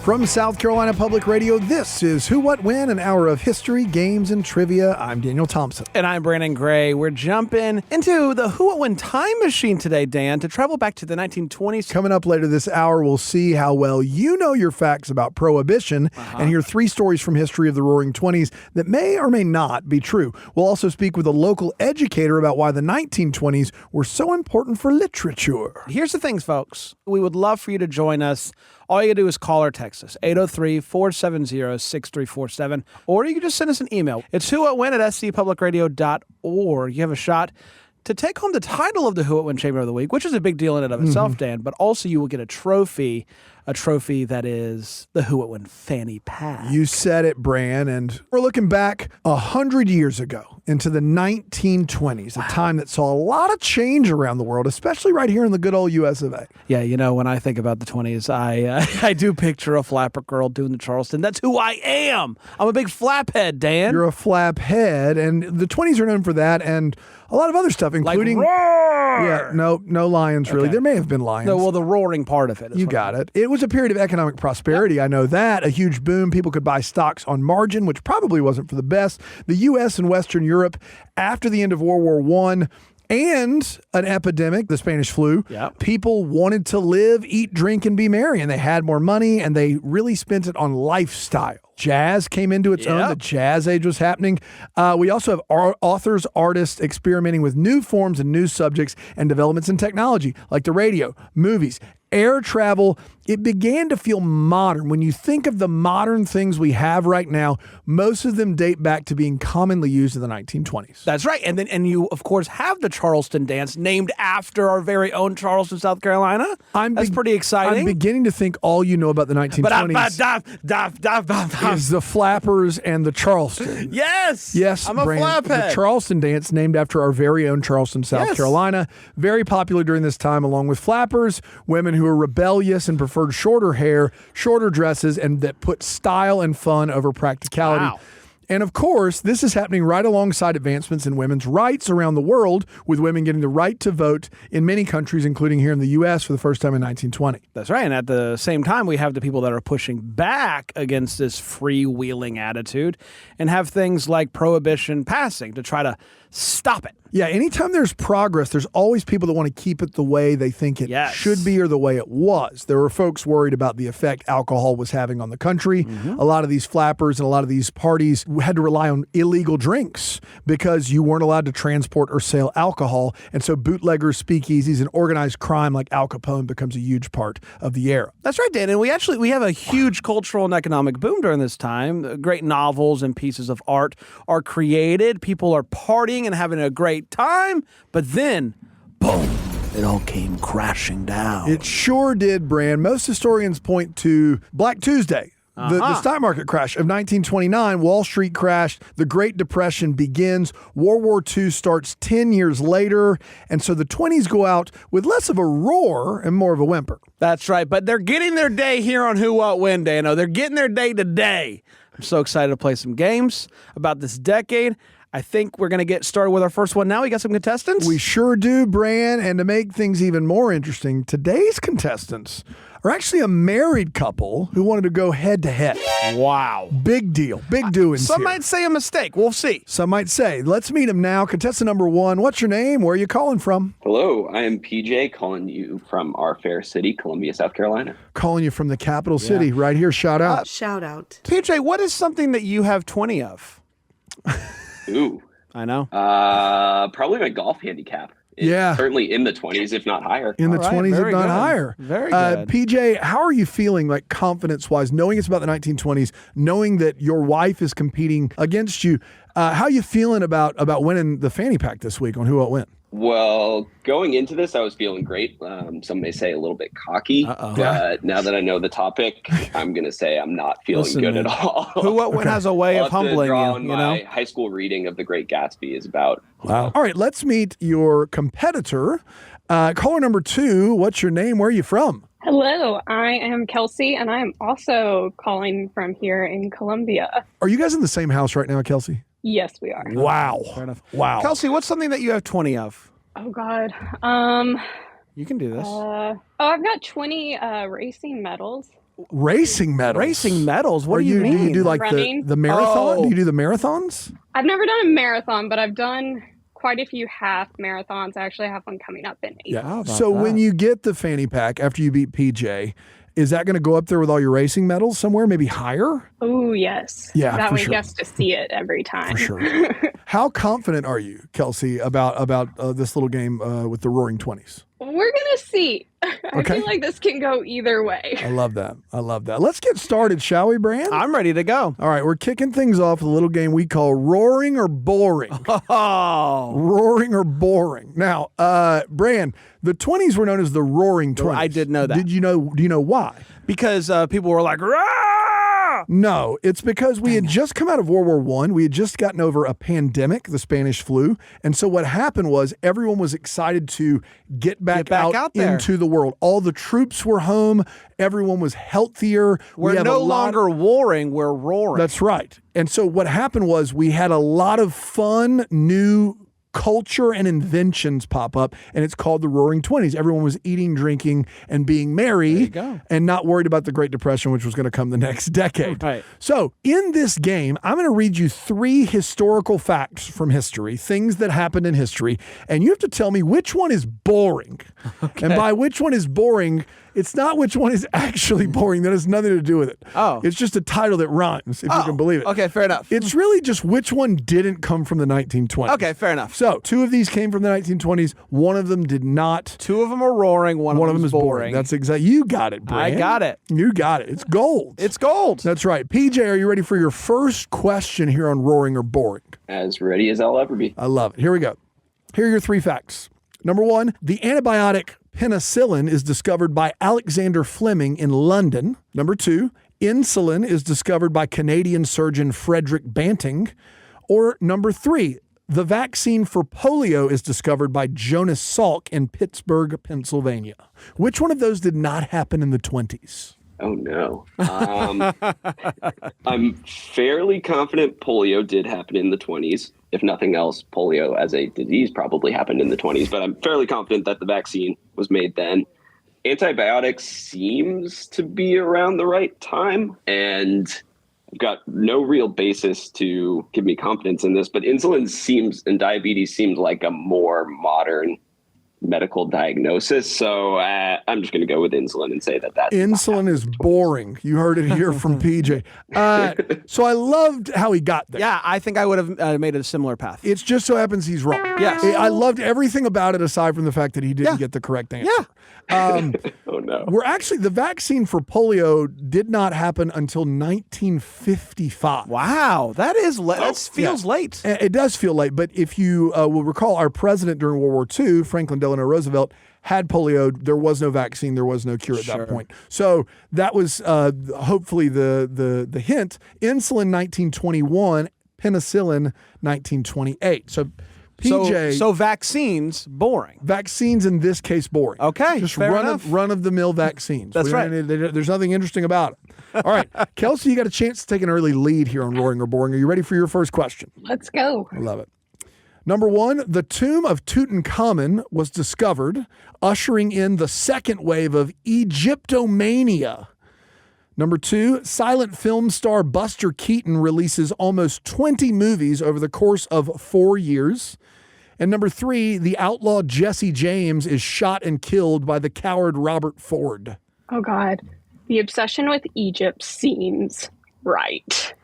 From South Carolina Public Radio, this is Who, What, When, an hour of history, games, and trivia. I'm Daniel Thompson. And I'm Brandon Gray. We're jumping into the Who, What, When time machine today, Dan, to travel back to the 1920s. Coming up later this hour, we'll see how well you know your facts about prohibition and hear 3 stories from history of the Roaring 20s that may or may not be true. We'll also speak with a local educator about why the 1920s were so important for literature. Here's the things, folks. We would love for you to join us. All you gotta do is call or text us, 803-470-6347, or you can just send us an email. It's whowhatwhen@scpublicradio.org. You have a shot to take home the title of the Who What When Chamber of the Week, which is a big deal in and of itself, Dan, but also you will get a trophy that is the Who What When Fanny Pack. You said it, Bran, and we're looking back 100 years ago into the 1920s, a time that saw a lot of change around the world, especially right here in the good old US of A. Yeah, you know, when I think about the 20s, I do picture a flapper girl doing the Charleston. That's who I am. I'm a big flaphead, Dan. You're a flaphead, and the 20s are known for that, and a lot of other stuff, including... Like roar! Yeah, no lions, really. Okay. There may have been lions. No, well, the roaring part of it. You got it. It was a period of economic prosperity. I know that. A huge boom. People could buy stocks on margin, which probably wasn't for the best. The U.S. and Western Europe, after the end of World War I, and an epidemic, the Spanish flu, people wanted to live, eat, drink, and be merry, and they had more money, and they really spent it on lifestyle. Jazz came into its own. The Jazz Age was happening. We also have authors, artists experimenting with new forms and new subjects and developments in technology, like the radio, movies, air travel. It began to feel modern. When you think of the modern things we have right now, most of them date back to being commonly used in the 1920s. That's right. And you, of course, have the Charleston dance named after our very own Charleston, South Carolina. That's pretty exciting. I'm beginning to think all you know about the 1920s is the flappers and the Charleston. Yes, I'm a Brand, flaphead. The Charleston dance, named after our very own Charleston, South Carolina. Very popular during this time, along with flappers, women who were rebellious and preferred shorter hair, shorter dresses, and that put style and fun over practicality. Wow. And of course, this is happening right alongside advancements in women's rights around the world, with women getting the right to vote in many countries, including here in the U.S. for the first time in 1920. That's right. And at the same time, we have the people that are pushing back against this freewheeling attitude and have things like prohibition passing to try to stop it. Yeah, anytime there's progress, there's always people that want to keep it the way they think it should be or the way it was. There were folks worried about the effect alcohol was having on the country. A lot of these flappers and a lot of these parties had to rely on illegal drinks because you weren't allowed to transport or sell alcohol. And so bootleggers, speakeasies, and organized crime like Al Capone becomes a huge part of the era. That's right, Dan. And we have a huge cultural and economic boom during this time. Great novels and pieces of art are created. People are partying and having a great time, but then, boom, it all came crashing down. It sure did, Brand. Most historians point to Black Tuesday, the stock market crash of 1929. Wall Street crashed. The Great Depression begins. World War II starts 10 years later. And so the 20s go out with less of a roar and more of a whimper. That's right. But they're getting their day here on Who, What, When, Dano. They're getting their day today. I'm so excited to play some games about this decade. I think we're going to get started with our first one now. We got some contestants? We sure do, Bran. And to make things even more interesting, today's contestants are actually a married couple who wanted to go head to head. Wow. Big deal. Big doings Some here. might say a mistake. We'll see. Some might say. Let's meet him now. Contestant number 1. What's your name? Where are you calling from? Hello, I am PJ calling you from our fair city, Columbia, South Carolina. Calling you from the capital city right here. Shout out. Shout out. PJ, what is something that you have 20 of? Ooh. I know. Probably my golf handicap. Yeah. Certainly in the 20s, if not higher. In the All right, 20s, if very not good. higher. Very good. PJ, how are you feeling, like, confidence-wise, knowing it's about the 1920s, knowing that your wife is competing against you? How are you feeling about winning the fanny pack this week on Who What When? Well, going into this, I was feeling great. Some may say a little bit cocky. But now that I know the topic, I'm going to say I'm not feeling good at all. Who What When has a way of humbling you, on you my know? high school reading of The Great Gatsby is about. Wow. All right, let's meet your competitor. Caller number 2, what's your name? Where are you from? Hello, I am Kelsey, and I am also calling from here in Columbia. Are you guys in the same house right now, Kelsey? Yes, we are. Wow. Fair enough. Wow. Kelsey, what's something that you have 20 of? Oh, God. You can do this. I've got 20 racing medals. Racing medals. Racing medals? What do you mean? Do you do like Running? the marathon? Oh. Do you do the marathons? I've never done a marathon, but I've done quite a few half marathons. I actually have one coming up in April. How about So that? when you get the fanny pack after you beat PJ, is that going to go up there with all your racing medals somewhere, maybe higher? Oh, yes. Yeah, That for way sure. he has to see it every time. For sure. How confident are you, Kelsey, about this little game with the Roaring 20s? We're going to see. I Okay. feel like this can go either way. I love that. I love that. Let's get started, shall we, Bran? I'm ready to go. All right, we're kicking things off with a little game we call Roaring or Boring. Oh, Roaring or Boring. Now, Bran, the 20s were known as the Roaring 20s. I did know that. Do you know why? because people were like, "Rah!" No, it's because we had just come out of World War I. We had just gotten over a pandemic, the Spanish flu. And so what happened was everyone was excited to get back out there. into the world. All the troops were home. Everyone was healthier. We We're have no a lot- longer warring, we're roaring." That's right. And so what happened was we had a lot of fun, new culture and inventions pop up, and it's called the Roaring 20s. Everyone was eating, drinking, and being merry, go. and not worried about the Great Depression, which was going to come the next decade. Right. So in this game, I'm going to read you 3 historical facts from history, things that happened in history, and you have to tell me which one is boring. And by which one is boring, it's not which one is actually boring. That has nothing to do with it. Oh. It's just a title that rhymes, if you can believe it. Okay, fair enough. It's really just which one didn't come from the 1920s. Okay, fair enough. So 2 of these came from the 1920s. One of them did not. 2 of them are roaring, one of them is boring. That's exactly. You got it, Brian. I got it. You got it. It's gold. It's gold. That's right. PJ, are you ready for your first question here on Roaring or Boring? As ready as I'll ever be. I love it. Here we go. Here are your 3 facts. Number 1, the antibiotic penicillin is discovered by Alexander Fleming in London. Number 2, insulin is discovered by Canadian surgeon Frederick Banting. Or number 3, the vaccine for polio is discovered by Jonas Salk in Pittsburgh, Pennsylvania. Which one of those did not happen in the 20s? Oh, no. I'm fairly confident polio did happen in the 20s. If nothing else, polio as a disease probably happened in the 20s, but I'm fairly confident that the vaccine was made then. Antibiotics seems to be around the right time, and I've got no real basis to give me confidence in this, but insulin seems, and diabetes seems like a more modern medical diagnosis. So I'm just going to go with insulin and say that that's Insulin is boring. You heard it here from PJ. So I loved how he got there. Yeah, I think I would have made a similar path. It just so happens he's wrong. Yes. I loved everything about it aside from the fact that he didn't get the correct answer. Yeah. oh no. We're actually, the vaccine for polio did not happen until 1955. Wow, that feels late. It does feel late, but if you will recall, our president during World War II, Franklin Delano Roosevelt, had polio. There was no vaccine. There was no cure at that point. So that was hopefully the hint. Insulin 1921, penicillin 1928. So PJ. So vaccines, boring. Vaccines in this case boring. Okay, just fair enough. run of the mill vaccines. That's right. There's nothing interesting about it. All right, Kelsey, you got a chance to take an early lead here on Roaring or Boring. Are you ready for your first question? Let's go. I love it. Number 1, the tomb of Tutankhamun was discovered, ushering in the second wave of Egyptomania. Number 2, silent film star Buster Keaton releases almost 20 movies over the course of 4 years. And number 3, the outlaw Jesse James is shot and killed by the coward Robert Ford. Oh, God. The obsession with Egypt seems right.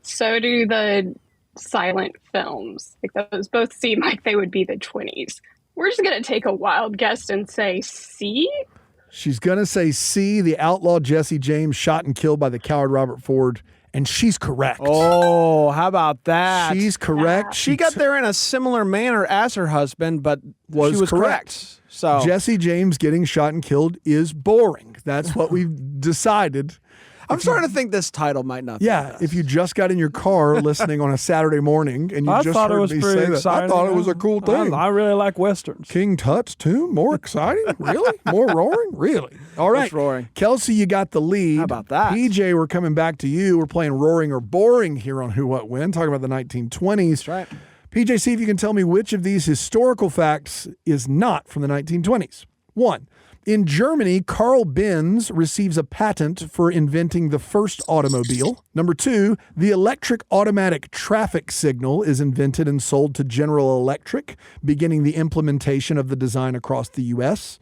So do the silent films. Like, those both seem like they would be the 20s. We're just going to take a wild guess and say C? She's going to say C, the outlaw Jesse James shot and killed by the coward Robert Ford. And she's correct. Oh, how about that? She's correct. She got there in a similar manner as her husband, but she was correct. So Jesse James getting shot and killed is boring. That's what we've decided. I'm starting to think this title might not be the Yeah, best. if you just got in your car listening on a Saturday morning and you I just thought heard it was me pretty say that, exciting. I thought it was a cool thing. I really like westerns. King Tut's tomb, more exciting? Really? More roaring? Really? All right. What's roaring? Kelsey, you got the lead. How about that? PJ, we're coming back to you. We're playing Roaring or Boring here on Who, What, When, talking about the 1920s. That's right. PJ, see if you can tell me which of these historical facts is not from the 1920s. 1, In Germany, Carl Benz receives a patent for inventing the first automobile. Number 2, the electric automatic traffic signal is invented and sold to General Electric, beginning the implementation of the design across the U.S.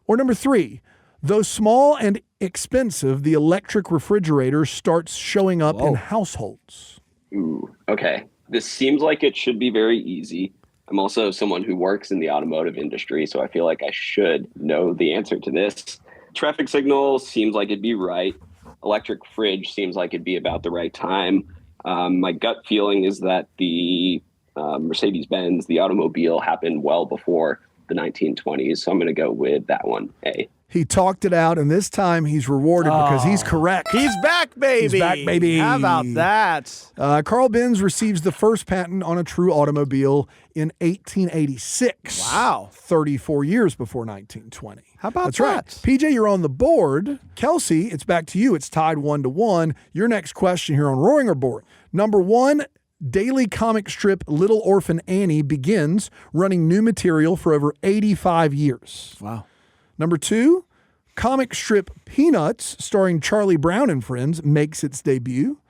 Or number 3, though small and expensive, the electric refrigerator starts showing up in households. Ooh, okay. This seems like it should be very easy. I'm also someone who works in the automotive industry, so I feel like I should know the answer to this. Traffic signal seems like it'd be right. Electric fridge seems like it'd be about the right time. My gut feeling is that the Mercedes-Benz, the automobile, happened well before the 1920s, so I'm going to go with that one, A. He talked it out, and this time he's rewarded because he's correct. He's back, baby. He's back, baby. How about that? Carl Benz receives the first patent on a true automobile in 1886. Wow. 34 years before 1920. How about That's that? right. PJ, you're on the board. Kelsey, it's back to you. It's tied 1-1. Your next question here on Roaring or Boring. Number 1, daily comic strip Little Orphan Annie begins running new material for over 85 years. Wow. Number 2, comic strip Peanuts, starring Charlie Brown and Friends, makes its debut.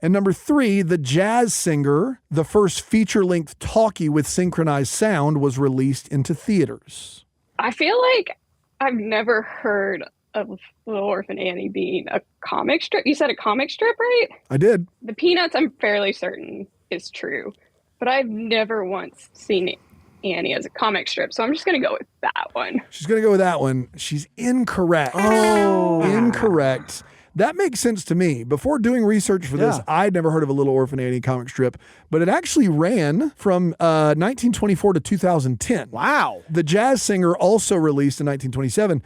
And number 3, The Jazz Singer, the first feature-length talkie with synchronized sound, was released into theaters. I feel like I've never heard of Little Orphan Annie being a comic strip. You said a comic strip, right? I did. The Peanuts, I'm fairly certain is true, but I've never once seen Annie as a comic strip, so I'm just going to go with that one. She's going to go with that one. She's incorrect. Oh. Incorrect. That makes sense to me. Before doing research for this, I'd never heard of a Little Orphan Annie comic strip, but it actually ran from 1924 to 2010. Wow. The Jazz Singer also released in 1927.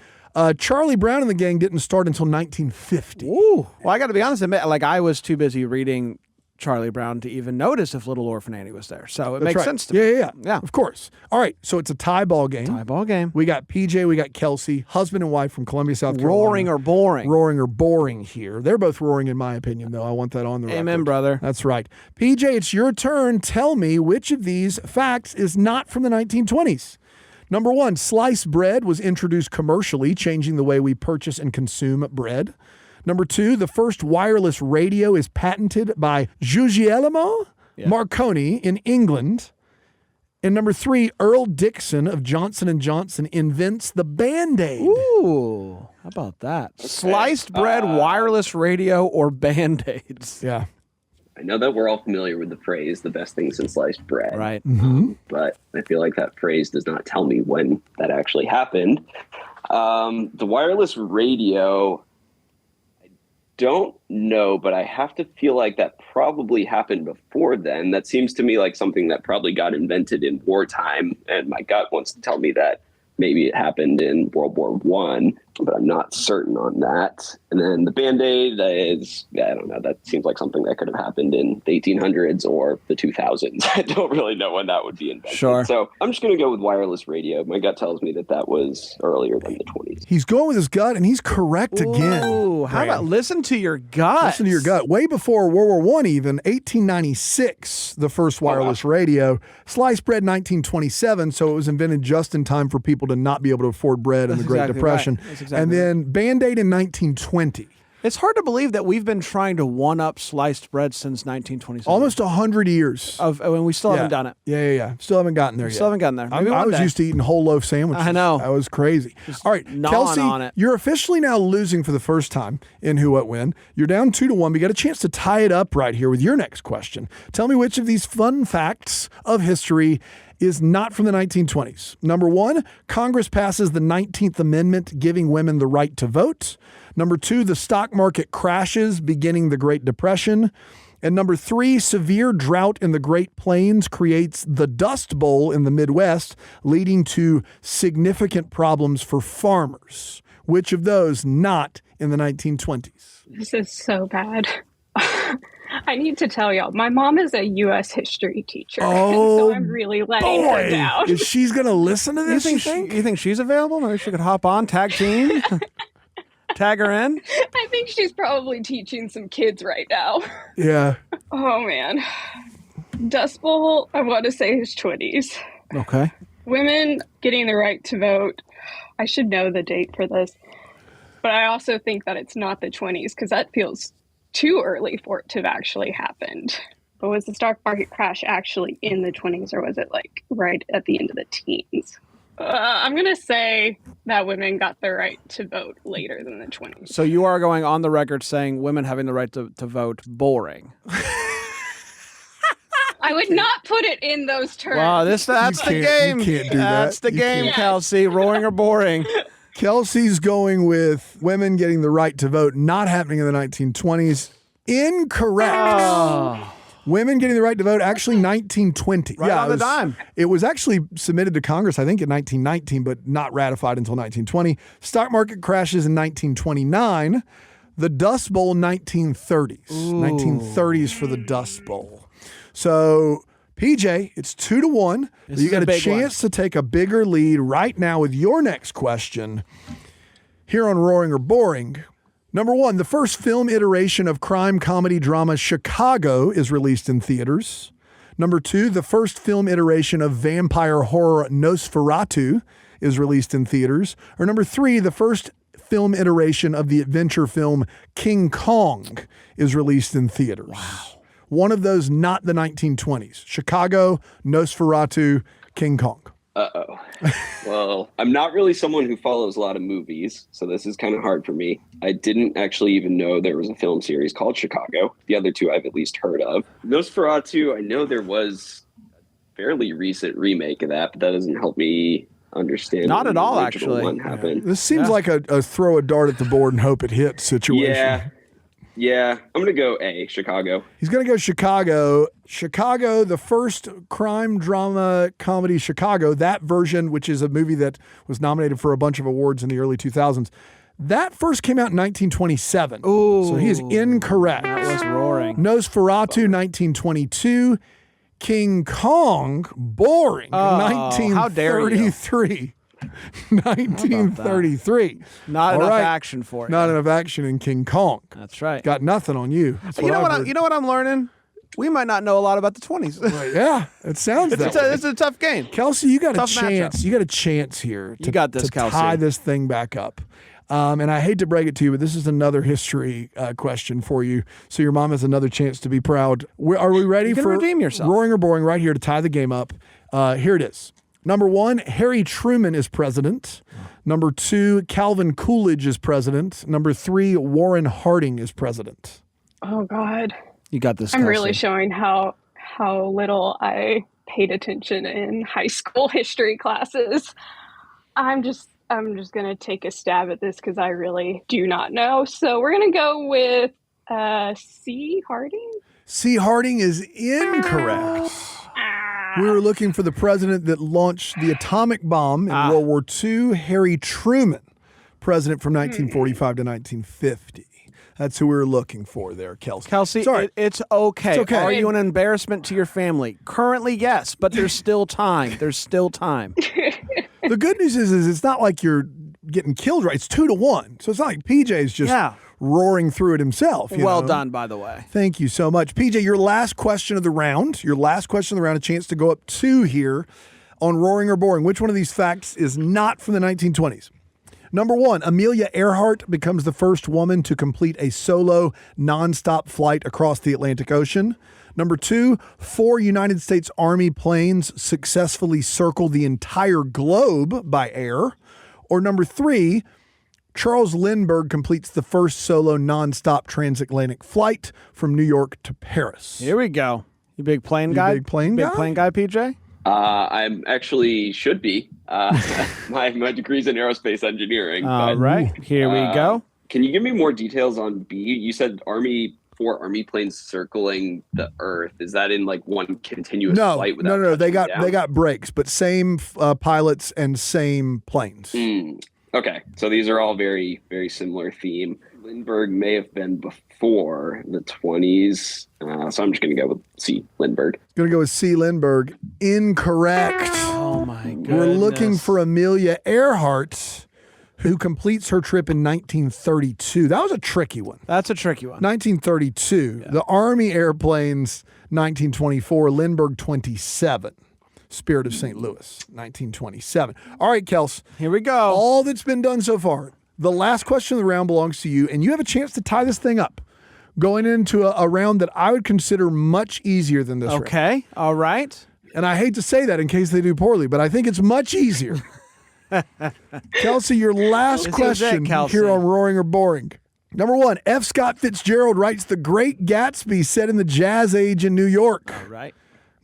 Charlie Brown and the Gang didn't start until 1950. Ooh. Well, I got to be honest, I was too busy reading Charlie Brown to even notice if Little Orphan Annie was there. So it That's makes right. sense to me. Yeah. Of course. All right. So it's a tie ball game. Tie ball game. We got PJ, we got Kelsey, husband and wife from Columbia, South Carolina. Roaring or boring? Roaring or boring here. They're both roaring in my opinion, though. I want that on the record. Amen, brother. That's right. PJ, it's your turn. Tell me which of these facts is not from the 1920s. Number 1, sliced bread was introduced commercially, changing the way we purchase and consume bread. Number 2, the first wireless radio is patented by Guglielmo Marconi in England. And number 3, Earl Dixon of Johnson & Johnson invents the Band-Aid. Ooh, how about that? Okay. Sliced bread, wireless radio, or Band-Aids? Yeah. I know that we're all familiar with the phrase, the best thing since sliced bread. Right. But I feel like that phrase does not tell me when that actually happened. The wireless radio, don't know, but I have to feel like that probably happened before then. That seems to me like something that probably got invented in wartime, and my gut wants to tell me that maybe it happened in World War I, but I'm not certain on that. And then the Band-Aid is, I don't know, that seems like something that could have happened in the 1800s or the 2000s. I don't really know when that would be invented. Sure. So I'm just going to go with wireless radio. My gut tells me that that was earlier than the 20s. He's going with his gut, and he's correct again. Ooh, how about listen to your gut? Listen to your gut. Way before World War I even, 1896, the first wireless radio. Sliced bread, 1927, so it was invented just in time for people to not be able to afford bread in the Great Depression. Right. Exactly and then Band-Aid in 1920. It's hard to believe that we've been trying to one-up sliced bread since 1927. Almost 100 years. And we still haven't done it. Yeah. Still haven't gotten there yet. Still haven't gotten there. Maybe I one was day. used to eating whole loaf sandwiches. I know. That was crazy. All right, gnawing Kelsey, on it. you're officially now losing for the first time in Who What When. You're down 2-1. We got a chance to tie it up right here with your next question. Tell me which of these fun facts of history is not from the 1920s. Number 1, Congress passes the 19th Amendment giving women the right to vote. Number 2, the stock market crashes, beginning the Great Depression. And number 3, severe drought in the Great Plains creates the Dust Bowl in the Midwest, leading to significant problems for farmers. Which of those not in the 1920s? This is so bad. I need to tell y'all, my mom is a U.S. history teacher, so I'm really letting her down. Is she's going to listen to this, you think she's available? Maybe she could hop on, tag team, tag her in? I think she's probably teaching some kids right now. Yeah. Oh, man. Dust Bowl, I want to say is 20s. Okay. Women getting the right to vote. I should know the date for this. But I also think that it's not the 20s because that feels too early for it to have actually happened. But was the stock market crash actually in the 20s or was it like right at the end of the teens? I'm going to say that women got the right to vote later than the 20s. So you are going on the record saying women having the right to vote boring. I would not put it in those terms. Wow, that's the game. You can't do That's that. the game, Kelsey. Roaring or boring? Kelsey's going with women getting the right to vote not happening in the 1920s. Incorrect. Oh. Women getting the right to vote actually 1920. Right on the dime. It was actually submitted to Congress, I think, in 1919, but not ratified until 1920. Stock market crashes in 1929. The Dust Bowl, 1930s. 1930s for the Dust Bowl. So, PJ, it's 2-1. You got a chance to take a bigger lead right now with your next question here on Roaring or Boring. Number 1, the first film iteration of crime comedy drama Chicago is released in theaters. Number 2, the first film iteration of vampire horror Nosferatu is released in theaters. Or number 3, the first film iteration of the adventure film King Kong is released in theaters. Wow. One of those, not the 1920s. Chicago, Nosferatu, King Kong. Uh-oh. Well, I'm not really someone who follows a lot of movies, so this is kind of hard for me. I didn't actually even know there was a film series called Chicago. The other two I've at least heard of. Nosferatu, I know there was a fairly recent remake of that, but that doesn't help me understand. Not at all, the actually. One happened. This seems like a throw a dart at the board and hope it hits situation. Yeah, I'm going to go A, Chicago. He's going to go Chicago. Chicago, the first crime drama comedy Chicago, that version, which is a movie that was nominated for a bunch of awards in the early 2000s, that first came out in 1927. Ooh. So he is incorrect. That was roaring. Nosferatu, 1922. King Kong, boring, how dare you. 1933. 1933. Not All enough right. action for it. Not enough action in King Kong. That's right. Got nothing on you. That's You know I've what? heard. You know what I'm learning? We might not know a lot about the 20s. Yeah, it sounds that way. It's a tough game. Kelsey, you got Tough a chance. matchup. You got a chance here to, You got this, to Kelsey. tie this thing back up. And I hate to break it to you, but this is another history question for you. So your mom has another chance to be proud. Are we ready You can for redeem yourself. Roaring or Boring right here to tie the game up? Here it is. Number 1, Harry Truman is president. Number 2, Calvin Coolidge is president. Number 3, Warren Harding is president. Oh, God. You got this, I'm Kelsey. really showing how little I paid attention in high school history classes. I'm just going to take a stab at this because I really do not know. So we're going to go with C. Harding. C. Harding is incorrect. We were looking for the president that launched the atomic bomb in World War II, Harry Truman, president from 1945 to 1950. That's who we were looking for there, Kelsey. Kelsey, Sorry. it's okay. It's okay. Are you an embarrassment to your family? Currently, yes, but there's still time. There's still time. The good news is it's not like you're getting killed right. It's 2-1. So it's not like PJ's just roaring through it himself. you Well know? done, by the way. Thank you so much. PJ, your last question of the round. A chance to go up 2 here on Roaring or Boring. Which one of these facts is not from the 1920s? Number 1, Amelia Earhart becomes the first woman to complete a solo nonstop flight across the Atlantic Ocean. Number 2, 4 United States Army planes successfully circle the entire globe by air. Or number 3, Charles Lindbergh completes the first solo nonstop transatlantic flight from New York to Paris. Here we go. You big plane guy? big plane guy? Big plane guy, PJ? I'm actually should be. My degree's in aerospace engineering. All but, right. Here we go. Can you give me more details on B? You said 4 Army planes circling the Earth. Is that in like one continuous flight? No. They touching down? got breaks, but same pilots and same planes. Okay, so these are all very, very similar theme. Lindbergh may have been before the 20s, so I'm just going to go with C, Lindbergh. Going to go with C, Lindbergh. Incorrect. Oh, my goodness. We're looking for Amelia Earhart, who completes her trip in 1932. That was a tricky one. That's a tricky one. 1932. The Army airplanes, 1924. Lindbergh, 27. Spirit of St. Louis, 1927. All right, Kels. Here we go. All that's been done so far. The last question of the round belongs to you, and you have a chance to tie this thing up going into a round that I would consider much easier than this round. Okay. All right. And I hate to say that in case they do poorly, but I think it's much easier. Kelsey, your last This is question it, Kelsey. here on Roaring or Boring. Number 1, F. Scott Fitzgerald writes The Great Gatsby set in the Jazz Age in New York. All right.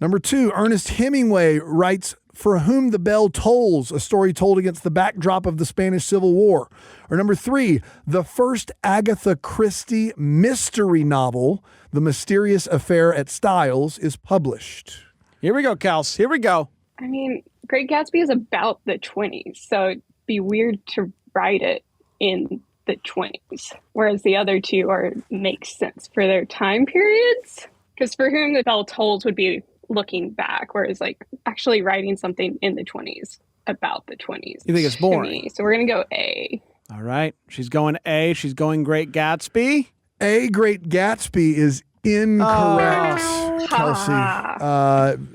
Number 2, Ernest Hemingway writes For Whom the Bell Tolls, a story told against the backdrop of the Spanish Civil War. Or number 3, the first Agatha Christie mystery novel, The Mysterious Affair at Styles, is published. Here we go, Kels. Here we go. I mean, Great Gatsby is about the 20s, so it'd be weird to write it in the 20s, whereas the other two make sense for their time periods. Because For Whom the Bell Tolls would be looking back, whereas like actually writing something in the 20s about the 20s. You think it's boring? So we're going to go A. All right. She's going A. She's going Great Gatsby. A. Great Gatsby is incorrect, Oh. Kelsey.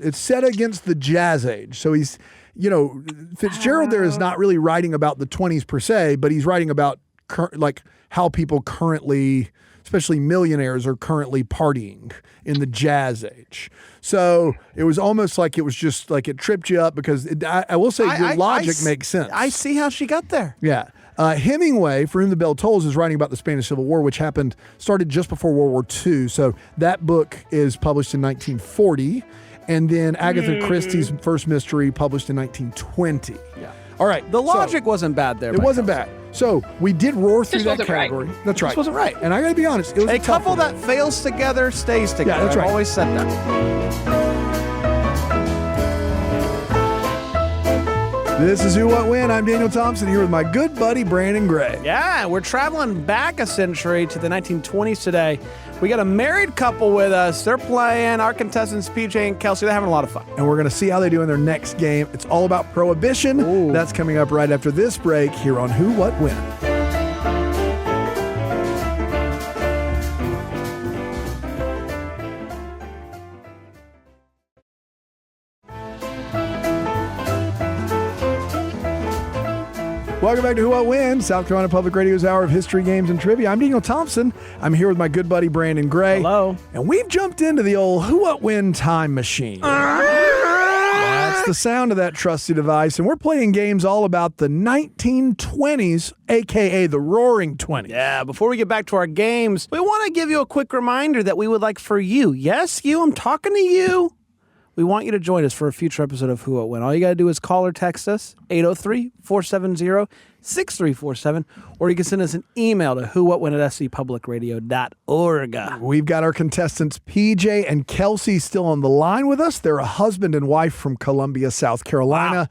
It's set against the Jazz Age. So he's, Fitzgerald there is not really writing about the 20s per se, but he's writing about like how people currently, especially millionaires, are currently partying in the Jazz Age. So it was almost like it was just like it tripped you up because I will say your logic makes sense. I see how she got there. Yeah. Hemingway, For Whom the Bell Tolls, is writing about the Spanish Civil War, which started just before World War II. So that book is published in 1940. And then Agatha Christie's first mystery published in 1920. Yeah. All right. The logic wasn't bad there. It wasn't bad. So we did roar through Just that wasn't right. category. That's right. This wasn't right. And I got to be honest, it was A a tough couple one. that fails together stays together. that's right. I've always said that. This is Who, What, When. I'm Daniel Thompson here with my good buddy Brandon Gray. Yeah, we're traveling back a century to the 1920s today. We got a married couple with us. They're playing. Our contestants, PJ and Kelsey, they're having a lot of fun. And we're going to see how they do in their next game. It's all about prohibition. Ooh. That's coming up right after this break here on Who, What, When. Welcome back to Who, What, When, South Carolina Public Radio's Hour of History, Games, and Trivia. I'm Daniel Thompson. I'm here with my good buddy Brandon Gray. Hello. And we've jumped into the old Who, What, When time machine. That's the sound of that trusty device. And we're playing games all about the 1920s, a.k.a. the Roaring 20s. Yeah, before we get back to our games, we want to give you a quick reminder that we would like for you, yes, you, I'm talking to you. We want you to join us for a future episode of Who, What, When. All you got to do is call or text us, 803-470-6347, or you can send us an email to whowhatwhen@scpublicradio.org. We've got our contestants PJ and Kelsey still on the line with us. They're a husband and wife from Columbia, South Carolina.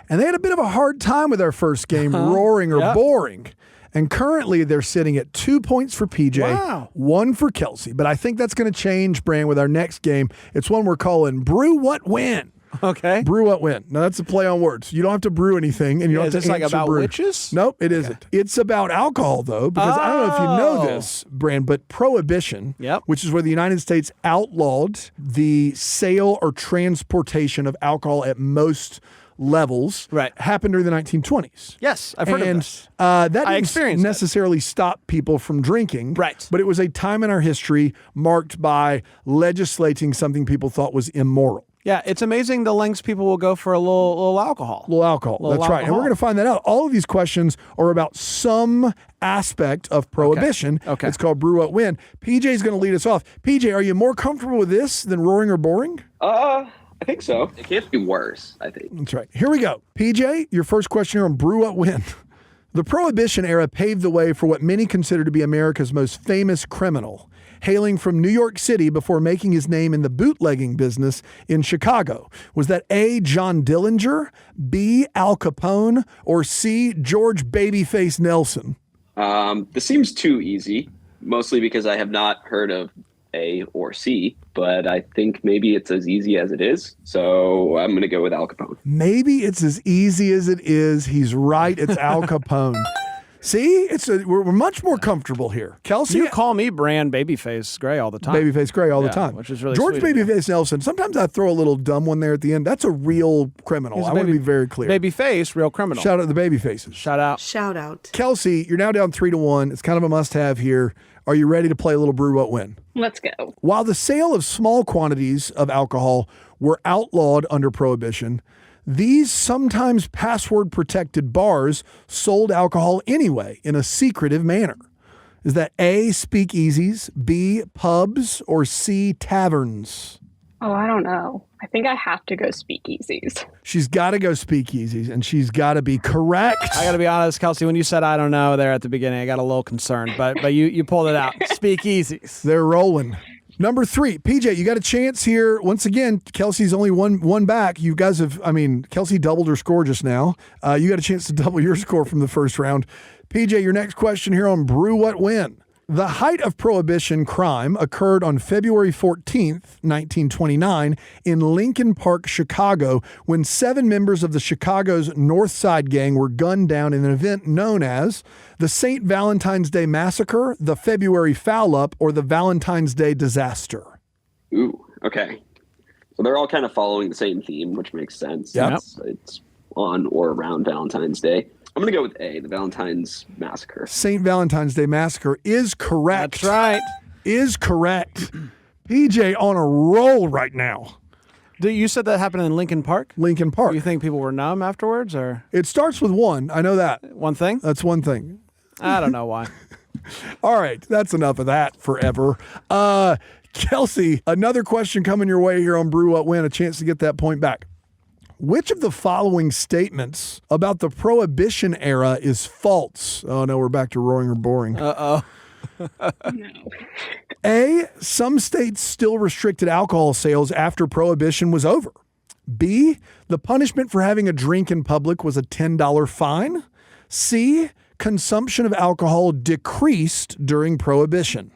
And they had a bit of a hard time with our first game, Roaring or Boring. And currently they're sitting at 2 points for PJ, Wow. 1 for Kelsey. But I think that's going to change, Brand, with our next game. It's one we're calling Brew What Win. Okay. Brew What Win. Now that's a play on words. You don't have to brew anything, and you don't Is have to this like answer about brew. witches? Nope, it isn't. It's about alcohol, though, because I don't know if you know Oh. this, Brand, but prohibition, Yep. which is where the United States outlawed the sale or transportation of alcohol at most levels, Right. happened during the 1920s. Yes, I've heard of this. That didn't experienced it. necessarily stop people from drinking. Right. But it was a time in our history marked by legislating something people thought was immoral. Yeah, it's amazing the lengths people will go for a little alcohol. Little alcohol. Little That's right. And we're alcohol. going to find that out. All of these questions are about some aspect of prohibition. Okay. It's called Brew What Win. PJ is going to lead us off. PJ, are you more comfortable with this than Roaring or Boring? I think so. It can't be worse, I think. That's right. Here we go. PJ, your first question here on Brew What Win. The Prohibition era paved the way for what many consider to be America's most famous criminal, hailing from New York City before making his name in the bootlegging business in Chicago. Was that A, John Dillinger, B, Al Capone, or C, George Babyface Nelson? This seems too easy, mostly because I have not heard of A or C, but I think maybe it's as easy as it is. So I'm going to go with Al Capone. Maybe it's as easy as it is. He's right. It's Al Capone. See, we're much more comfortable here. Kelsey, You call me Brand Babyface Gray all the time. Babyface Gray all the Yeah, time. which is really George sweet of you. Babyface Nelson. Sometimes I throw a little dumb one there at the end. That's a real criminal. He's a I want to baby- be very clear. Babyface, real criminal. Shout out to the Babyfaces. Shout out. Shout out. Kelsey, you're now down 3-1. It's kind of a must-have here. Are you ready to play a little Brew What Win? Let's go. While the sale of small quantities of alcohol were outlawed under Prohibition, these sometimes password-protected bars sold alcohol anyway in a secretive manner. Is that A, speakeasies, B, pubs, or C, taverns? Oh, I don't know. I think I have to go speakeasies. She's got to go speakeasies, and she's got to be correct. I got to be honest, Kelsey, when you said I don't know there at the beginning, I got a little concerned, but you pulled it out. Speakeasies. They're rolling. Number 3, PJ, you got a chance here. Once again, Kelsey's only one back. You guys have, Kelsey doubled her score just now. You got a chance to double your score from the first round. PJ, your next question here on Brew What Win. The height of Prohibition crime occurred on February 14th, 1929, in Lincoln Park, Chicago, when 7 members of the Chicago's North Side Gang were gunned down in an event known as the St. Valentine's Day Massacre, the February Foul-Up, or the Valentine's Day Disaster. Ooh, okay. So they're all kind of following the same theme, which makes sense. Yep. It's on or around Valentine's Day. I'm going to go with A, the Valentine's Massacre. St. Valentine's Day Massacre is correct. That's right. Is correct. PJ on a roll right now. You said that happened in Lincoln Park? Lincoln Park. You think people were numb afterwards, or It starts with 1. I know that. one thing? That's one thing. I don't know why. All right, that's enough of that forever. Kelsey, another question coming your way here on Brew What Win, a chance to get that point back. Which of the following statements about the Prohibition era is false? Oh, no, we're back to roaring or boring. No. A, some states still restricted alcohol sales after Prohibition was over. B, the punishment for having a drink in public was a $10 fine. C, consumption of alcohol decreased during Prohibition.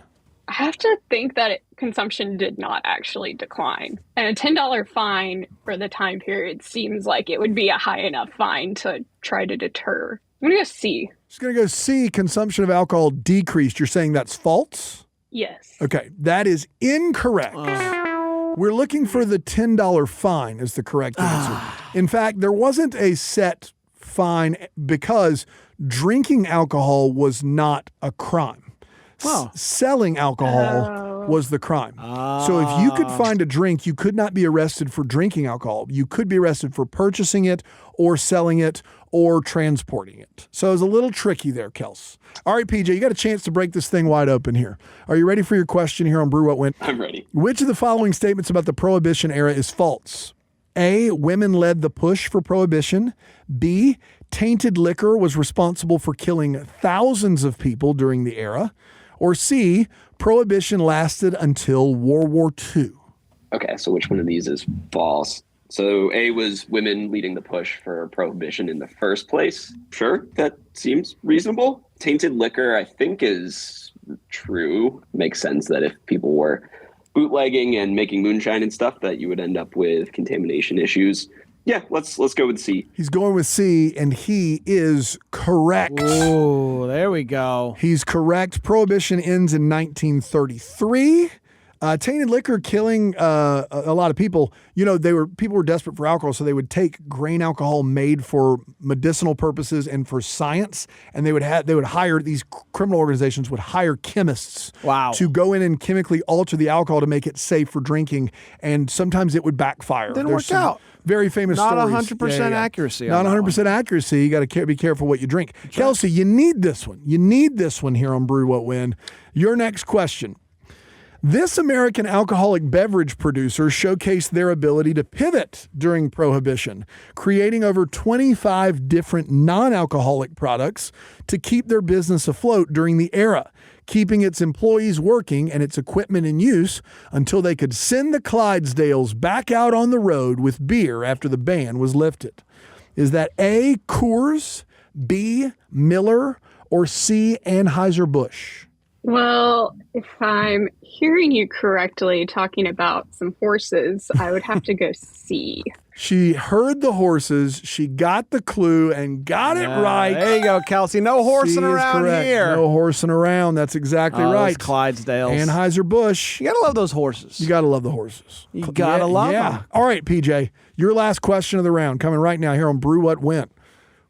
I have to think that consumption did not actually decline. And a $10 fine for the time period seems like it would be a high enough fine to try to deter. I'm going to go C. Just going to go C, consumption of alcohol decreased. You're saying that's false? Yes. Okay, that is incorrect. We're looking for the $10 fine is the correct answer. In fact, there wasn't a set fine because drinking alcohol was not a crime. Wow. Selling alcohol was the crime. So if you could find a drink, you could not be arrested for drinking alcohol. You could be arrested for purchasing it or selling it or transporting it. So it was a little tricky there, Kels. All right, PJ, you got a chance to break this thing wide open here. Are you ready for your question here on Brew What Win? I'm ready. Which of the following statements about the Prohibition era is false? A, women led the push for Prohibition. B, tainted liquor was responsible for killing thousands of people during the era. Or C, Prohibition lasted until World War II. Okay, so which one of these is false? So A was women leading the push for Prohibition in the first place. Sure, that seems reasonable. Tainted liquor, I think, is true. Makes sense that if people were bootlegging and making moonshine and stuff, that you would end up with contamination issues. Yeah, let's go with C. He's going with C, and he is correct. Oh, there we go. He's correct. Prohibition ends in 1933. Tainted liquor killing a lot of people. You know, people were desperate for alcohol, so they would take grain alcohol made for medicinal purposes and for science, and they would hire these criminal organizations would hire chemists Wow. to go in and chemically alter the alcohol to make it safe for drinking, and sometimes it would backfire. Didn't There's work some out. Very famous Not stories. 100% accuracy on Not that 100% accuracy. You got to be careful what you drink. Kelsey, you need this one. You need this one here on Brew What Win. Your next question. This American alcoholic beverage producer showcased their ability to pivot during Prohibition, creating over 25 different non-alcoholic products to keep their business afloat during the era, keeping its employees working and its equipment in use until they could send the Clydesdales back out on the road with beer after the ban was lifted. Is that A, Coors, B, Miller, or C, Anheuser-Busch? Well, if I'm hearing you correctly talking about some horses, I would have to go C. She heard the horses, she got the clue, and got it right. There you go, Kelsey. No horsing C is around correct. here. No horsing around. That's exactly right. Those Clydesdales. Anheuser-Busch. You gotta love those horses. You got to love the horses. You gotta love yeah. them. All right, PJ, your last question of the round coming right now here on Brew What Went.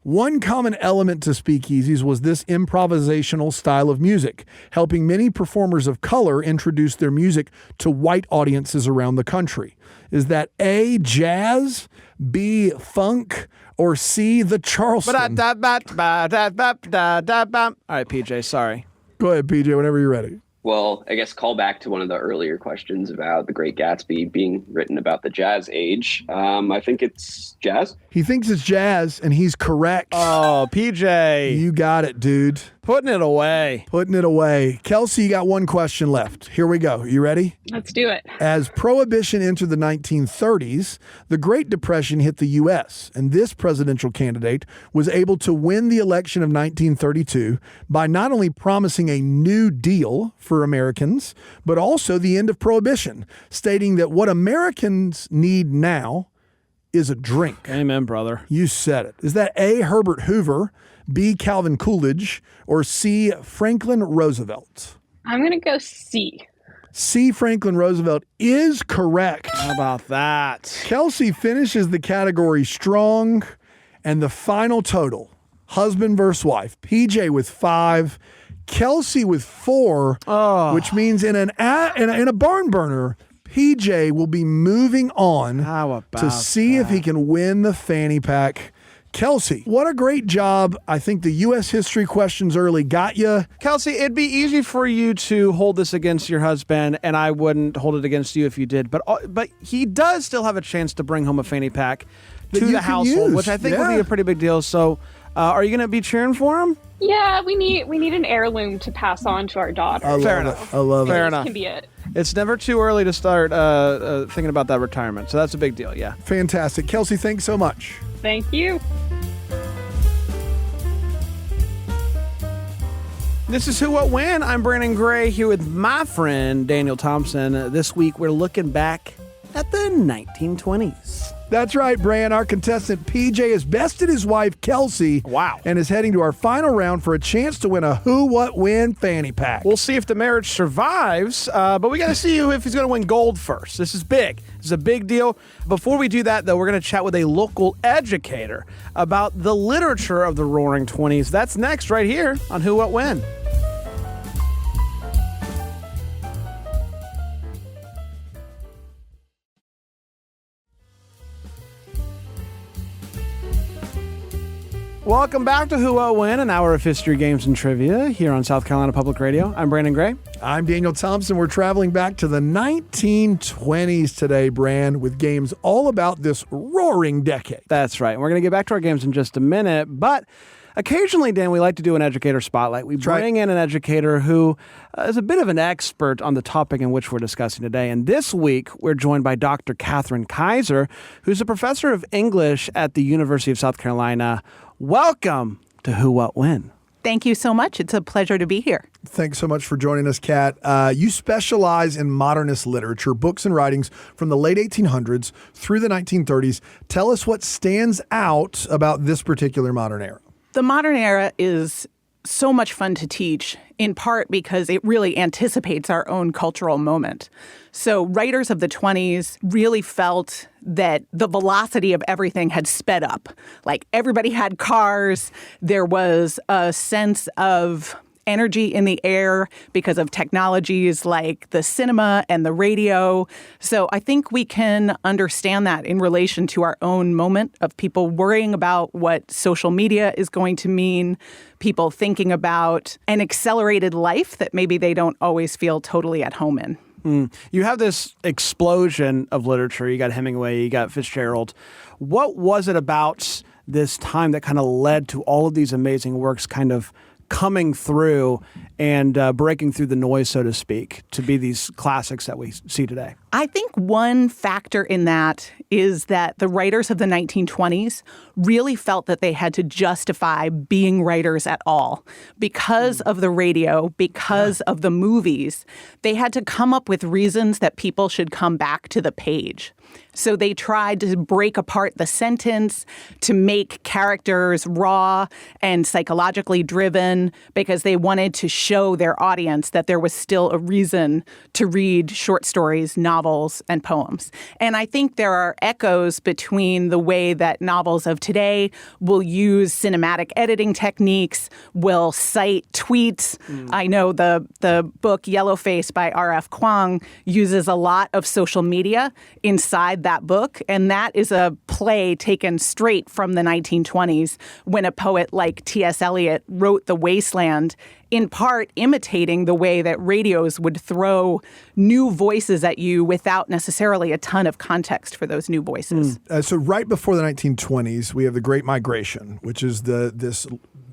One common element to speakeasies was this improvisational style of music, helping many performers of color introduce their music to white audiences around the country. Is that A, jazz, B, funk, or C, the Charleston? All right, PJ, sorry. Go ahead, PJ, whenever you're ready. Well, I guess call back to one of the earlier questions about The Great Gatsby being written about the jazz age. I think it's jazz. He thinks it's jazz, and he's correct. Oh, PJ. You got it, dude. Putting it away. Putting it away. Kelsey, you got one question left. Here we go. You ready? Let's do it. As Prohibition entered the 1930s, the Great Depression hit the U.S., and this presidential candidate was able to win the election of 1932 by not only promising a New Deal for Americans, but also the end of Prohibition, stating that what Americans need now is a drink. Amen, brother. You said it. Is that A, Herbert Hoover, B, Calvin Coolidge, or C, Franklin Roosevelt? I'm going to go C. C, Franklin Roosevelt is correct. How about that? Kelsey finishes the category strong, and the final total, husband versus wife, PJ with 5, Kelsey with 4, which means in a barn burner, PJ will be moving on How about to see if he can win the fanny pack. Kelsey, what a great job. I think the U.S. history questions early got you. Kelsey, it'd be easy for you to hold this against your husband, and I wouldn't hold it against you if you did. But he does still have a chance to bring home a fanny pack That to you the can household, use. which I think would Yeah. be a pretty big deal. So are you going to be cheering for him? Yeah, we need an heirloom to pass on to our daughter. Fair enough. I love Fair it. enough. Can be it. It's never too early to start thinking about that retirement. So that's a big deal, yeah. Fantastic. Kelsey, thanks so much. Thank you. This is Who What When. I'm Brandon Gray here with my friend Daniel Thompson. This week we're looking back at the 1920s. That's right, Bran. Our contestant PJ has bested his wife, Kelsey. Wow. And is heading to our final round for a chance to win a Who, What, When fanny pack. We'll see if the marriage survives, but we got to see if he's going to win gold first. This is big. This is a big deal. Before we do that, though, we're going to chat with a local educator about the literature of the Roaring 20s. That's next right here on Who, What, When. Welcome back to Who, What, When, an hour of history, games, and trivia here on South Carolina Public Radio. I'm Brandon Gray. I'm Daniel Thompson. We're traveling back to the 1920s today, Bran, with games all about this roaring decade. That's right. And we're going to get back to our games in just a minute. But occasionally, Dan, we like to do an educator spotlight. We bring in an educator who is a bit of an expert on the topic in which we're discussing today. And this week, we're joined by Dr. Catherine Kaiser, who's a professor of English at the University of South Carolina. Welcome to Who, What, When. Thank you so much. It's a pleasure to be here. Thanks so much for joining us, Kat. You specialize in modernist literature, books and writings from the late 1800s through the 1930s. Tell us what stands out about this particular modern era. The modern era is so much fun to teach, in part because it really anticipates our own cultural moment. So writers of the 20s really felt that the velocity of everything had sped up. Like everybody had cars. There was a sense of energy in the air because of technologies like the cinema and the radio. So I think we can understand that in relation to our own moment of people worrying about what social media is going to mean, people thinking about an accelerated life that maybe they don't always feel totally at home in. You have this explosion of literature. You got Hemingway, you got Fitzgerald. What was it about this time that kind of led to all of these amazing works kind of coming through and breaking through the noise, so to speak, to be these classics that we see today? I think one factor in that is that the writers of the 1920s really felt that they had to justify being writers at all. Because of the radio, because of the movies, they had to come up with reasons that people should come back to the page. So they tried to break apart the sentence, to make characters raw and psychologically driven, because they wanted to show their audience that there was still a reason to read short stories, novels, and poems. And I think there are echoes between the way that novels of today will use cinematic editing techniques, will cite tweets. I know the book Yellowface by R.F. Kuang uses a lot of social media inside that book, and that is a play taken straight from the 1920s when a poet like T.S. Eliot wrote The Wasteland, in part imitating the way that radios would throw new voices at you without necessarily a ton of context for those new voices. So right before the 1920s, we have the Great Migration, which is this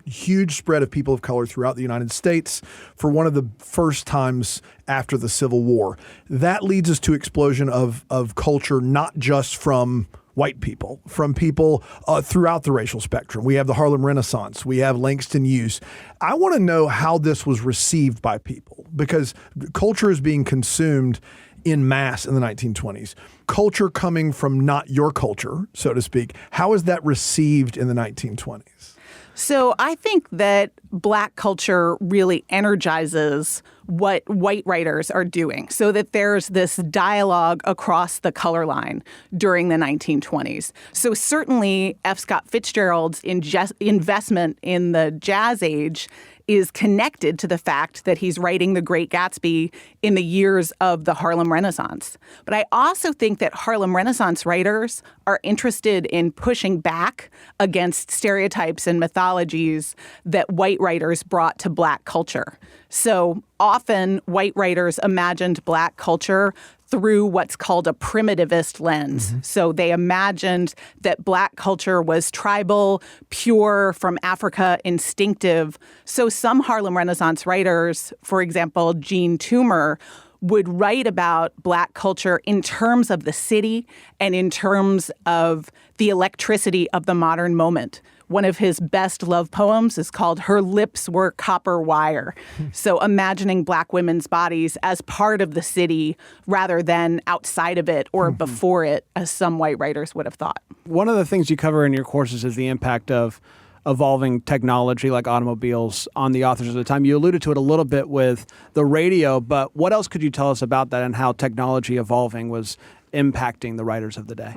huge spread of people of color throughout the United States for one of the first times after the Civil War. That leads us to explosion of culture, not just from white people, from people throughout the racial spectrum. We have the Harlem Renaissance. We have Langston Hughes. I want to know how this was received by people, because culture is being consumed in mass in the 1920s. Culture coming from not your culture, so to speak. How is that received in the 1920s? So I think that Black culture really energizes what white writers are doing, so that there's this dialogue across the color line during the 1920s. So certainly F. Scott Fitzgerald's investment in the jazz age is connected to the fact that he's writing The Great Gatsby in the years of the Harlem Renaissance. But I also think that Harlem Renaissance writers are interested in pushing back against stereotypes and mythologies that white writers brought to Black culture. So often white writers imagined Black culture through what's called a primitivist lens. So they imagined that Black culture was tribal, pure, from Africa, instinctive. So some Harlem Renaissance writers, for example, Jean Toomer, would write about Black culture in terms of the city and in terms of the electricity of the modern moment. One of his best love poems is called Her Lips Were Copper Wire. So imagining Black women's bodies as part of the city rather than outside of it or before it, as some white writers would have thought. One of the things you cover in your courses is the impact of evolving technology like automobiles on the authors of the time. You alluded to it a little bit with the radio, but what else could you tell us about that and how technology evolving was impacting the writers of the day?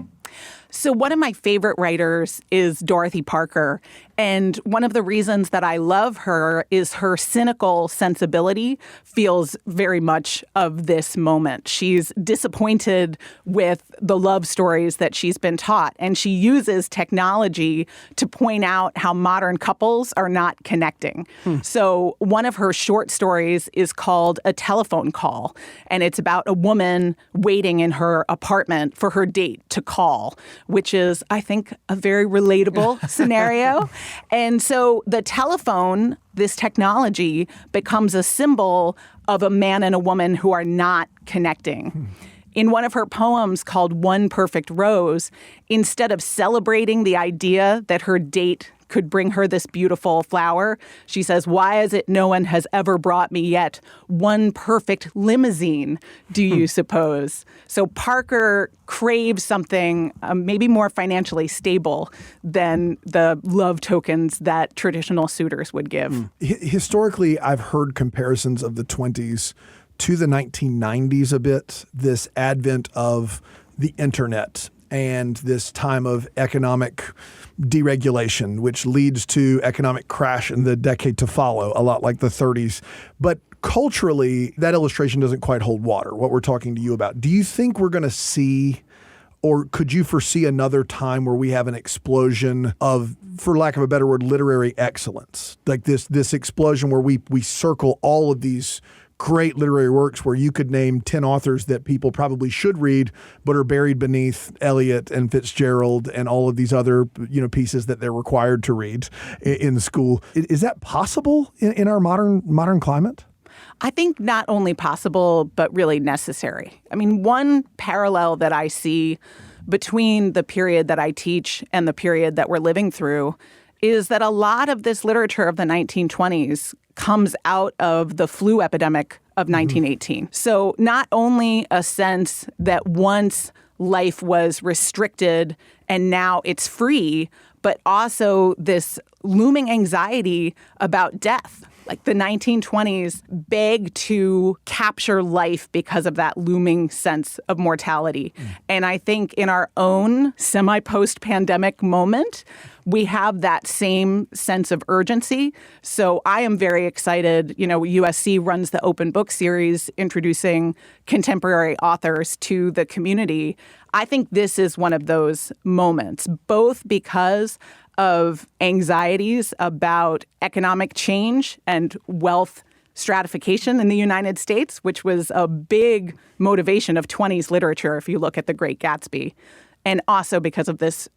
So one of my favorite writers is Dorothy Parker. And one of the reasons that I love her is her cynical sensibility feels very much of this moment. She's disappointed with the love stories that she's been taught, and she uses technology to point out how modern couples are not connecting. So one of her short stories is called A Telephone Call, and it's about a woman waiting in her apartment for her date to call, which is, I think, a very relatable scenario. And so the telephone, this technology, becomes a symbol of a man and a woman who are not connecting. In one of her poems called One Perfect Rose, instead of celebrating the idea that her date could bring her this beautiful flower, she says, "Why is it no one has ever brought me yet one perfect limousine, do you suppose?" So Parker craves something maybe more financially stable than the love tokens that traditional suitors would give. Historically, I've heard comparisons of the 20s to the 1990s a bit, this advent of the internet and this time of economic deregulation, which leads to economic crash in the decade to follow, a lot like the 30s. But culturally, that illustration doesn't quite hold water, what we're talking to you about. Do you think we're going to see, or could you foresee another time where we have an explosion of, for lack of a better word, literary excellence? Like this explosion where we circle all of these great literary works where you could name 10 authors that people probably should read, but are buried beneath Eliot and Fitzgerald and all of these other, pieces that they're required to read in the school. Is that possible in our modern climate? I think not only possible, but really necessary. I mean, one parallel that I see between the period that I teach and the period that we're living through is that a lot of this literature of the 1920s comes out of the flu epidemic of 1918. So not only a sense that once life was restricted and now it's free, but also this looming anxiety about death. Like the 1920s begged to capture life because of that looming sense of mortality. And I think in our own semi-post-pandemic moment, we have that same sense of urgency. So I am very excited. USC runs the Open Book Series, introducing contemporary authors to the community. I think this is one of those moments, both because of anxieties about economic change and wealth stratification in the United States, which was a big motivation of 20s literature if you look at The Great Gatsby, and also because of this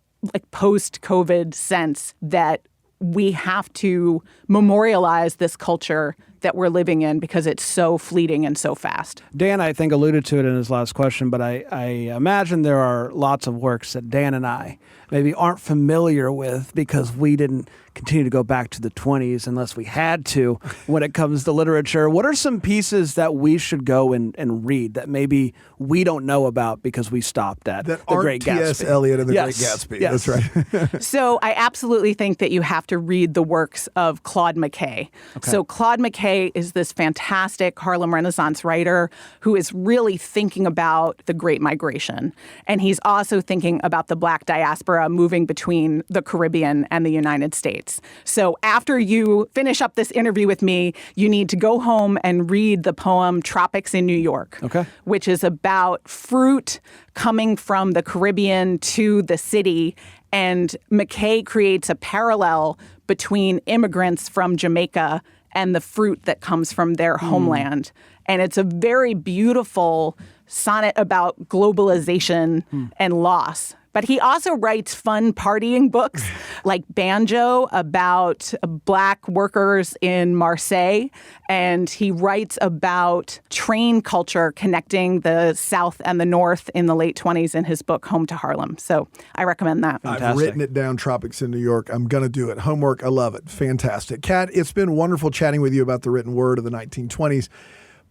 post-COVID sense that we have to memorialize this culture that we're living in because it's so fleeting and so fast. Dan, I think, alluded to it in his last question, but I imagine there are lots of works that Dan and I maybe aren't familiar with because we didn't continue to go back to the 20s unless we had to when it comes to literature. What are some pieces that we should go and read that maybe we don't know about because we stopped at The Great Gatsby? T.S. Eliot and The Yes. Great Gatsby. Yes. That's right. So I absolutely think that you have to read the works of Claude McKay. Okay. So Claude McKay is this fantastic Harlem Renaissance writer who is really thinking about the Great Migration. And he's also thinking about the Black diaspora moving between the Caribbean and the United States. So after you finish up this interview with me, you need to go home and read the poem Tropics in New York, which is about fruit coming from the Caribbean to the city. And McKay creates a parallel between immigrants from Jamaica and the fruit that comes from their homeland. And it's a very beautiful sonnet about globalization and loss. But he also writes fun partying books like Banjo about Black workers in Marseille. And he writes about train culture connecting the South and the North in the late 20s in his book, Home to Harlem. So I recommend that. Fantastic. I've written it down, Tropics in New York. I'm going to do it. Homework, I love it. Fantastic. Kat, it's been wonderful chatting with you about the written word of the 1920s.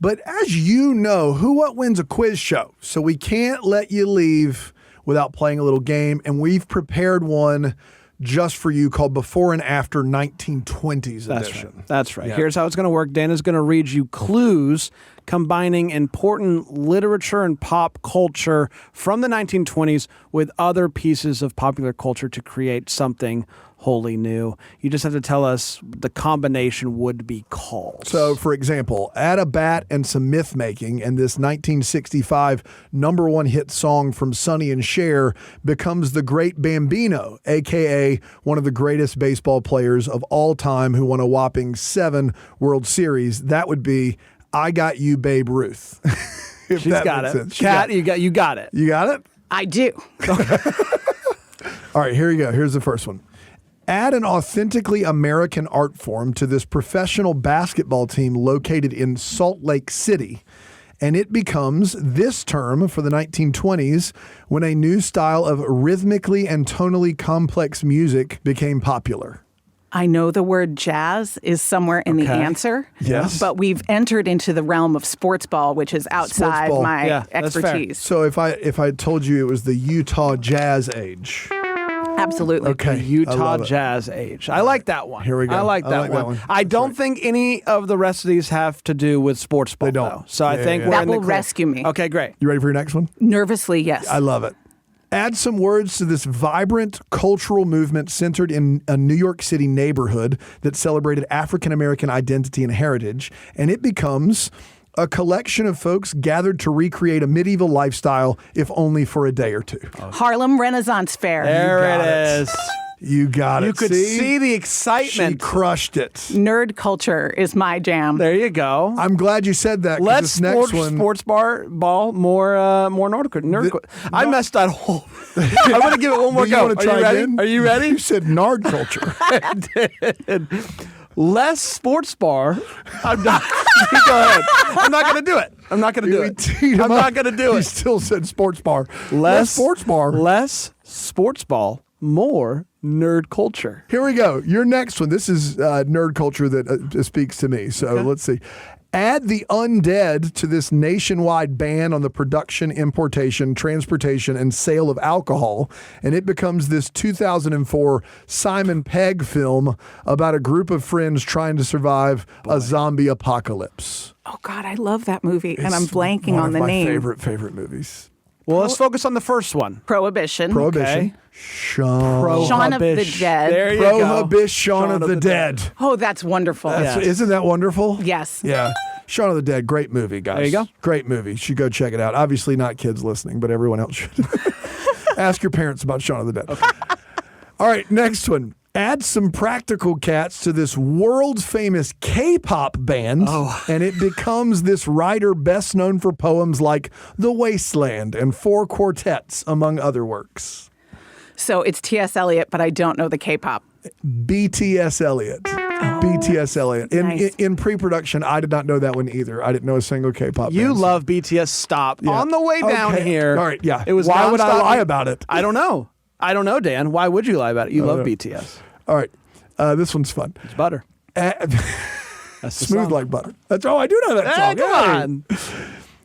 But as you know, Who What Wins a quiz show. So we can't let you leave without playing a little game. And we've prepared one just for you called Before and After 1920s edition. That's right. Yeah. Here's how it's going to work. Dan is going to read you clues combining important literature and pop culture from the 1920s with other pieces of popular culture to create something wholly new. You just have to tell us the combination would be called. So, for example, add a bat and some myth making, and this 1965 number one hit song from Sonny and Cher becomes the Great Bambino, a.k.a. one of the greatest baseball players of all time who won a whopping 7 World Series. That would be I Got You, Babe Ruth. She's got it. Kat, you got it. You got it? I do. All right, here you go. Here's the first one. Add an authentically American art form to this professional basketball team located in Salt Lake City, and it becomes this term for the 1920s when a new style of rhythmically and tonally complex music became popular. I know the word jazz is somewhere in the answer. Yes. But we've entered into the realm of sports ball, which is outside my expertise. So if I told you it was the Utah Jazz Age. Absolutely. Okay. The Utah Jazz Age. I like that one. Here we go. I like that one. I don't think any of the rest of these have to do with sports ball. They don't. Though. So I think we're that in will the rescue me. Okay, great. You ready for your next one? Nervously, yes. I love it. Add some words to this vibrant cultural movement centered in a New York City neighborhood that celebrated African-American identity and heritage, and it becomes a collection of folks gathered to recreate a medieval lifestyle, if only for a day or two. Harlem Renaissance Fair. There it is. You got it. You could see the excitement. She crushed it. Nerd culture is my jam. There you go. I'm glad you said that. 'Cause Let's this next sports ball more nerd. I messed that whole. I'm gonna give it one more Do you go. wanna try Are you ready? again? Are you ready? You said nerd culture. Less sports bar. I'm not. Go ahead. I'm not gonna do it. I'm not gonna do We it. teed him I'm up. not gonna do He it. still said sports bar. Less sports bar. Less sports ball. More nerd culture. Here we go. Your next one. This is nerd culture that speaks to me. So let's see. Add the undead to this nationwide ban on the production, importation, transportation, and sale of alcohol, and it becomes this 2004 Simon Pegg film about a group of friends trying to survive a zombie apocalypse. Oh, God, I love that movie, and I'm It's blanking one on of the my name. favorite movies. Well, let's focus on the first one. Prohibition. Prohibition. Okay. Shaun of the Dead. There you go. Prohibition, Shaun of the Dead. Oh, that's wonderful. That's- Isn't that wonderful? Yes. Yeah. Shaun of the Dead, great movie, guys. There you go. Great movie. You should go check it out. Obviously not kids listening, but everyone else should. Ask your parents about Shaun of the Dead. Okay. All right, next one. Add some practical cats to this world famous K-pop band, and it becomes this writer best known for poems like The Wasteland and Four Quartets, among other works. So it's T.S. Eliot, but I don't know the K-pop. BTS Eliot. BTS Eliot. Nice. In pre-production, I did not know that one either. I didn't know a single K-pop You band. love BTS. Stop. Yeah. On the way down Okay. here. All right, yeah. It was Why would I nonstop. lie about it? I don't know. I don't know, Dan. Why would you lie about it? You love BTS. All right. This one's fun. It's butter. Add- That's the Smooth song. like butter. That's I do know that Hey, song. come Hey. on.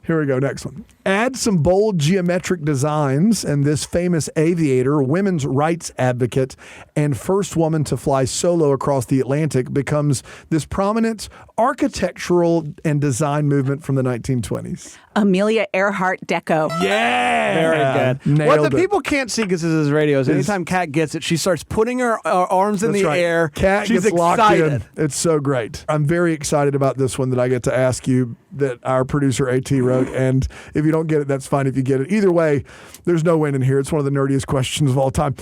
Here we go. Next one. Add some bold geometric designs, and this famous aviator, women's rights advocate, and first woman to fly solo across the Atlantic becomes this prominent architectural and design movement from the 1920s. Amelia Earhart Deco. Yeah. Very good. Nailed What the it. people can't see because this is radio is anytime Kat gets it, she starts putting her arms in That's the right. air. Cat She's gets locked excited. in. It's so great. I'm very excited about this one that I get to ask you that our producer AT wrote. And if you don't get it, that's fine if you get it. Either way, there's no winning here. It's one of the nerdiest questions of all time.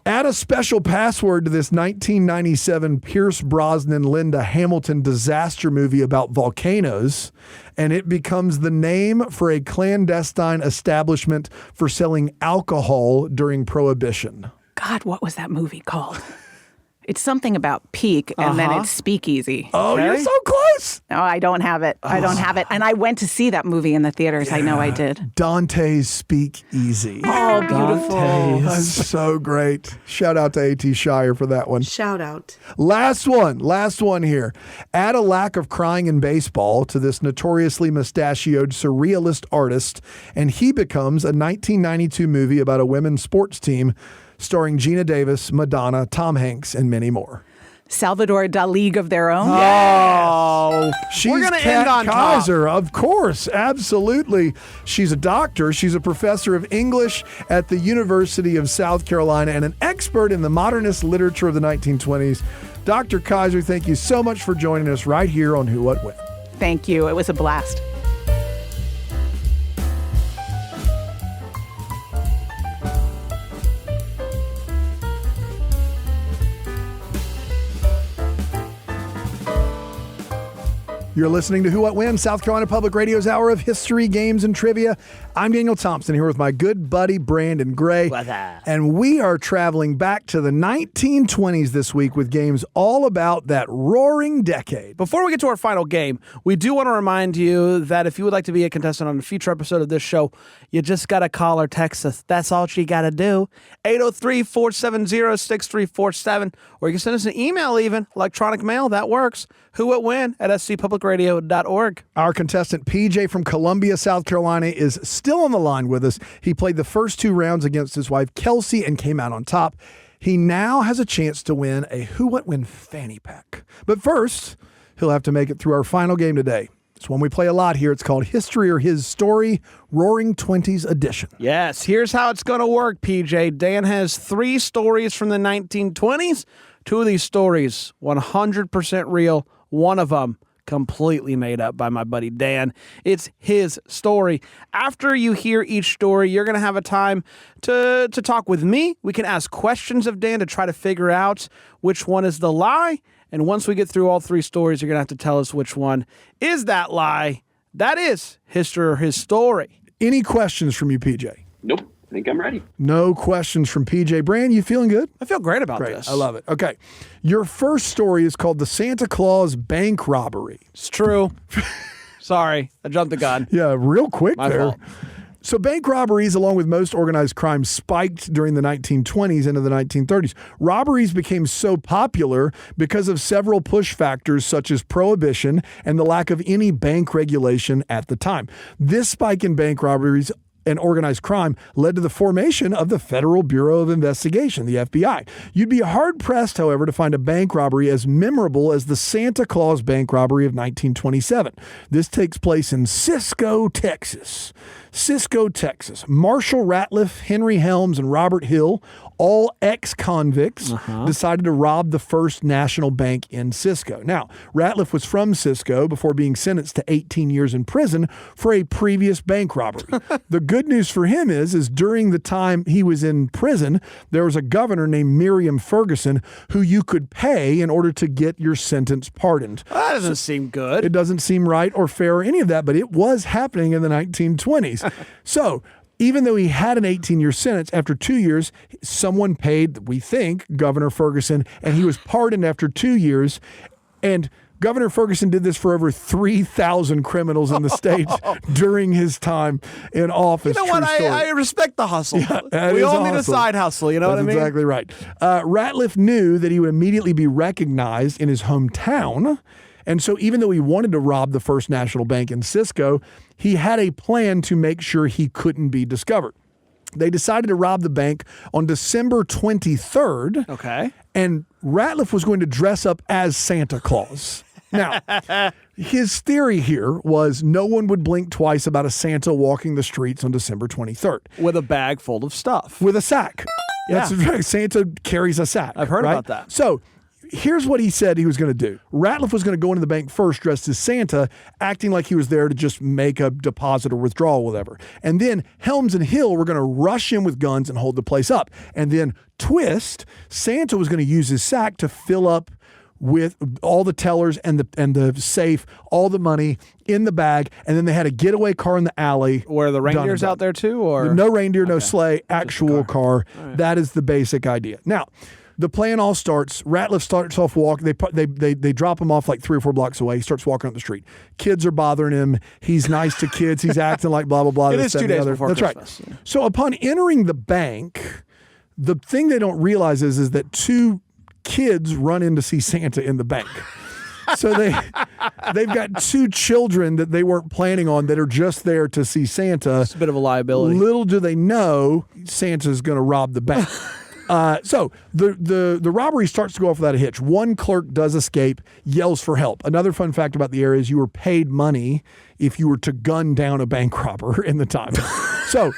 Add a special password to this 1997 Pierce Brosnan, Linda Hamilton disaster movie about volcanoes, and it becomes the name for a clandestine establishment for selling alcohol during Prohibition. God, what was that movie called? It's something about peak, and then it's speakeasy. Oh, you're Okay. so close. No, I don't have it. I don't have it. And I went to see that movie in the theaters. I know I did. Dante's Speakeasy. Oh, beautiful. That's so great. Shout out to A.T. Shire for that one. Shout out. Last one here. Add a lack of crying in baseball to this notoriously mustachioed surrealist artist, and he becomes a 1992 movie about a women's sports team starring Gina Davis, Madonna, Tom Hanks, and many more. Salvador Dali of their own. Oh, She's we're gonna Kat end on top. Kaiser, of course, absolutely. She's a doctor. She's a professor of English at the University of South Carolina and an expert in the modernist literature of the 1920s. Dr. Kaiser, thank you so much for joining us right here on Who, What, When. Thank you. It was a blast. You're listening to Who, What, When, South Carolina Public Radio's hour of history, games, and trivia. I'm Daniel Thompson here with my good buddy Brandon Gray. What's up? And we are traveling back to the 1920s this week with games all about that roaring decade. Before we get to our final game, we do want to remind you that if you would like to be a contestant on a future episode of this show, you just got to call or text us. That's all you got to do. 803-470-6347. Or you can send us an email even, electronic mail. That works. whowhatwhen@scpublicradio.org. Our contestant PJ from Columbia, South Carolina is still on the line with us. He played the first two rounds against his wife Kelsey and came out on top. He now has a chance to win a Who, What, When fanny pack. But first, he'll have to make it through our final game today. It's one we play a lot here. It's called History or His Story, Roaring 20s Edition. Yes, here's how it's going to work, PJ. Dan has 3 stories from the 1920s. 2 of these stories, 100% real. One of them completely made up by my buddy Dan. It's his story. After you hear each story, you're going to have a time to talk with me. We can ask questions of Dan to try to figure out which one is the lie. And once we get through all three stories, you're going to have to tell us which one is that lie. That is history or his story. Any questions from you, PJ? Nope. I think I'm ready. No questions from PJ. Brand, you feeling good? I feel great about Great. this. I love it. Okay. Your first story is called The Santa Claus Bank Robbery. It's true. Sorry, I jumped the gun. Yeah, real quick My there. fault. So bank robberies, along with most organized crime, spiked during the 1920s into the 1930s. Robberies became so popular because of several push factors such as prohibition and the lack of any bank regulation at the time. This spike in bank robberies and organized crime led to the formation of the Federal Bureau of Investigation, the FBI. You'd be hard-pressed, however, to find a bank robbery as memorable as the Santa Claus bank robbery of 1927. This takes place in Cisco, Texas. Marshall Ratliff, Henry Helms, and Robert Hill, all ex-convicts, decided to rob the First National Bank in Cisco. Now, Ratliff was from Cisco before being sentenced to 18 years in prison for a previous bank robbery. The good news for him is during the time he was in prison, there was a governor named Miriam Ferguson who you could pay in order to get your sentence pardoned. That doesn't seem good. It doesn't seem right or fair or any of that, but it was happening in the 1920s. So even though he had an 18-year sentence, after 2 years, someone paid, we think, Governor Ferguson, and he was pardoned after 2 years. And Governor Ferguson did this for over 3,000 criminals in the state during his time in office. You know what? I respect the hustle. We all need a side hustle. You know what I mean? That's exactly right. Ratliff knew that he would immediately be recognized in his hometown. And so even though he wanted to rob the First National Bank in Cisco, he had a plan to make sure he couldn't be discovered. They decided to rob the bank on December 23rd. Okay. And Ratliff was going to dress up as Santa Claus. Now, his theory here was no one would blink twice about a Santa walking the streets on December 23rd. With a bag full of stuff. With a sack. Yeah. That's right. Santa carries a sack. I've heard right? about that. So here's what he said he was going to do. Ratliff was going to go into the bank first dressed as Santa, acting like he was there to just make a deposit or withdrawal, whatever. And then Helms and Hill were going to rush in with guns and hold the place up. And then twist, Santa was going to use his sack to fill up with all the tellers and the safe, all the money in the bag, and then they had a getaway car in the alley. Were the reindeers out there too, or no reindeer, no sleigh, actual car. Right. That is the basic idea. Now, the plan all starts. Ratliff starts off walking. They drop him off like 3 or 4 blocks away. He starts walking up the street. Kids are bothering him. He's nice to kids. He's acting like blah blah blah. It is 2 days before Christmas. Right. So upon entering the bank, the thing they don't realize is that 2 kids run in to see Santa in the bank. So they've got 2 children that they weren't planning on that are just there to see Santa. It's a bit of a liability. Little do they know Santa's going to rob the bank. So the robbery starts to go off without a hitch. One clerk does escape, yells for help. Another fun fact about the area is you were paid money if you were to gun down a bank robber in the time. So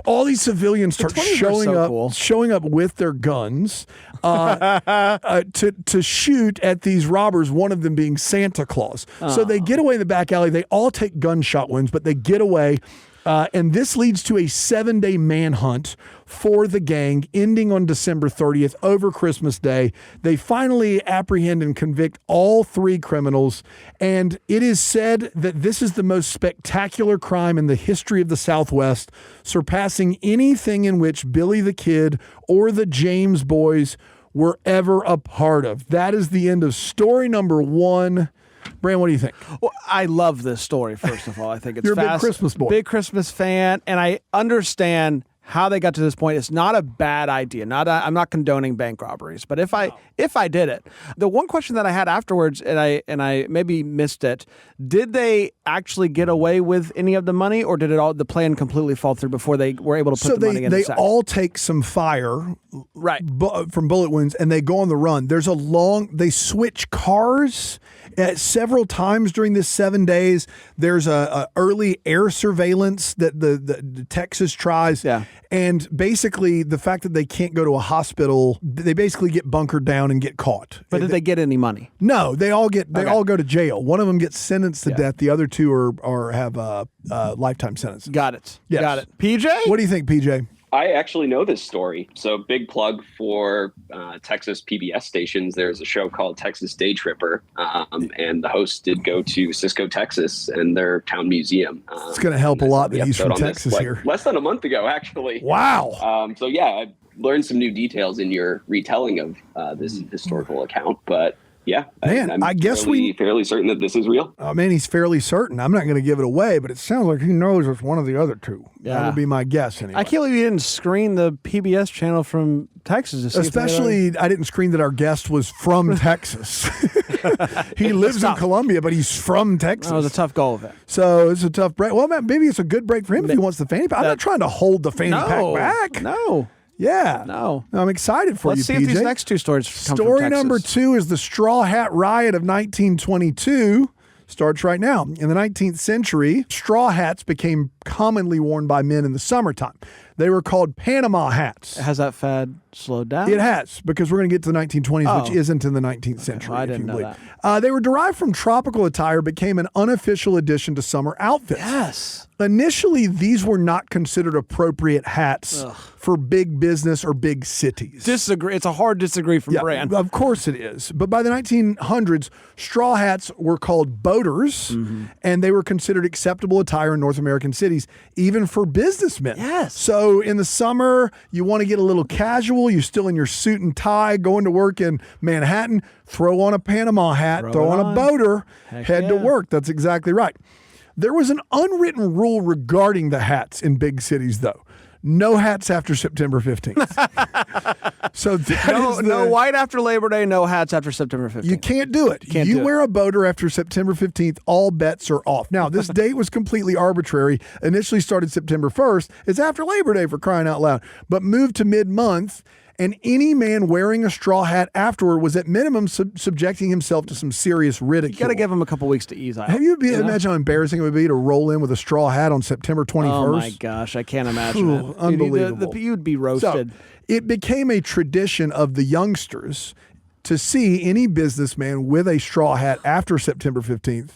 all these civilians start showing up with their guns to shoot at these robbers, one of them being Santa Claus. So they get away in the back alley. They all take gunshot wounds, but they get away. And this leads to a 7-day manhunt for the gang, ending on December 30th over Christmas Day. They finally apprehend and convict all 3 criminals. And it is said that this is the most spectacular crime in the history of the Southwest, surpassing anything in which Billy the Kid or the James Boys were ever a part of. That is the end of story number 1. Brand, what do you think? Well, I love this story, first of all. I think it's You're a big Christmas boy. Big Christmas fan, and I understand how they got to this point. It's not a bad idea. I'm not condoning bank robberies, but if I did it, the one question that I had afterwards, and I maybe missed it, did they actually get away with any of the money, or did the plan completely fall through before they were able to put the money in the sack? They all take some fire, right, from bullet wounds, and they go on the run. They switch cars several times during this 7 days. There's a early air surveillance that the Texas tries. Yeah. And basically, the fact that they can't go to a hospital, they basically get bunkered down and get caught. But did they get any money? No, they all go to jail. One of them gets sentenced to death. The other two have lifetime sentences. Got it. Yes. Got it. PJ? What do you think, PJ? I actually know this story. So big plug for Texas PBS stations. There's a show called Texas Day Tripper, and the host did go to Cisco, Texas, and their town museum. It's going to help a lot that he's from Texas here. Less than a month ago, actually. Wow. So yeah, I learned some new details in your retelling of this historical account, but. Yeah, man, I'm guess fairly certain that this is real. Oh man, he's fairly certain. I'm not going to give it away, but it sounds like he knows it's one of the other two. Yeah. That would be my guess anyway. I can't believe you didn't screen the PBS channel from Texas. To see Especially, I didn't screen that our guest was from Texas. He lives in Columbia, but he's from Texas. That was a tough goal of it. So it's a tough break. Well, maybe it's a good break for him if he wants the fanny pack. I'm not trying to hold the fanny pack back. No. Yeah. No. I'm excited for Let's you, see PJ. if these next two stories come from Story Texas. number 2 is the Straw Hat Riot of 1922. Starts right now. In the 19th century, straw hats became commonly worn by men in the summertime. They were called Panama hats. Has that fad slowed down? It has, because we're going to get to the 1920s, which isn't in the 19th century. Well, I didn't know that. They were derived from tropical attire, became an unofficial addition to summer outfits. Yes. Initially, these were not considered appropriate hats for big business or big cities. Disagree. It's a hard disagree from Brand. Of course it is. But by the 1900s, straw hats were called boaters, and they were considered acceptable attire in North American cities, even for businessmen. Yes. So in the summer, you want to get a little casual. You're still in your suit and tie, going to work in Manhattan. Throw on a Panama hat, throw on a boater, head to work. That's exactly right. There was an unwritten rule regarding the hats in big cities, though. No hats after September 15th. So no white after Labor Day, no hats after September 15th. You can't do it. You wear a boater after September 15th, all bets are off. Now, this date was completely arbitrary. Initially started September 1st. It's after Labor Day, for crying out loud, but moved to mid-month. And any man wearing a straw hat afterward was at minimum subjecting himself to some serious ridicule. You got to give him a couple weeks to ease out. Have you imagine how embarrassing it would be to roll in with a straw hat on September 21st? Oh my gosh, I can't imagine it. Unbelievable. You'd be roasted. So, it became a tradition of the youngsters to see any businessman with a straw hat after September 15th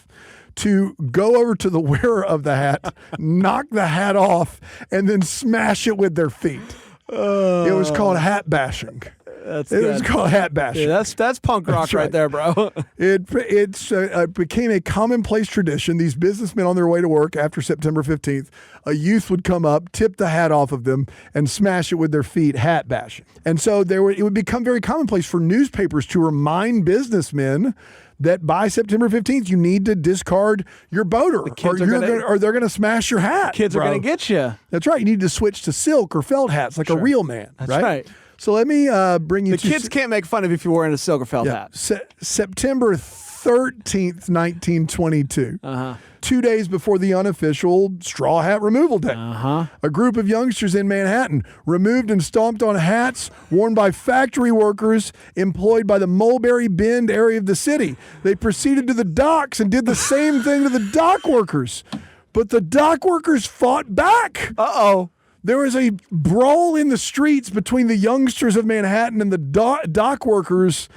to go over to the wearer of the hat, knock the hat off, and then smash it with their feet. It was called hat bashing. It was called hat bashing. Yeah, that's punk rock right there, bro. It became a commonplace tradition. These businessmen on their way to work after September 15th, a youth would come up, tip the hat off of them, and smash it with their feet, hat bashing. And so it would become very commonplace for newspapers to remind businessmen that by September 15th, you need to discard your boater or they're going to smash your hat. Kids are going to get you. That's right. You need to switch to silk or felt hats like a real man. That's right. So let me bring you the kids can't make fun of you if you're wearing a silk or felt hat. September 13th, 1922. 2 days before the unofficial Straw Hat Removal Day. A group of youngsters in Manhattan removed and stomped on hats worn by factory workers employed by the Mulberry Bend area of the city. They proceeded to the docks and did the same thing to the dock workers. But the dock workers fought back. Uh-oh. There was a brawl in the streets between the youngsters of Manhattan and the dock workers.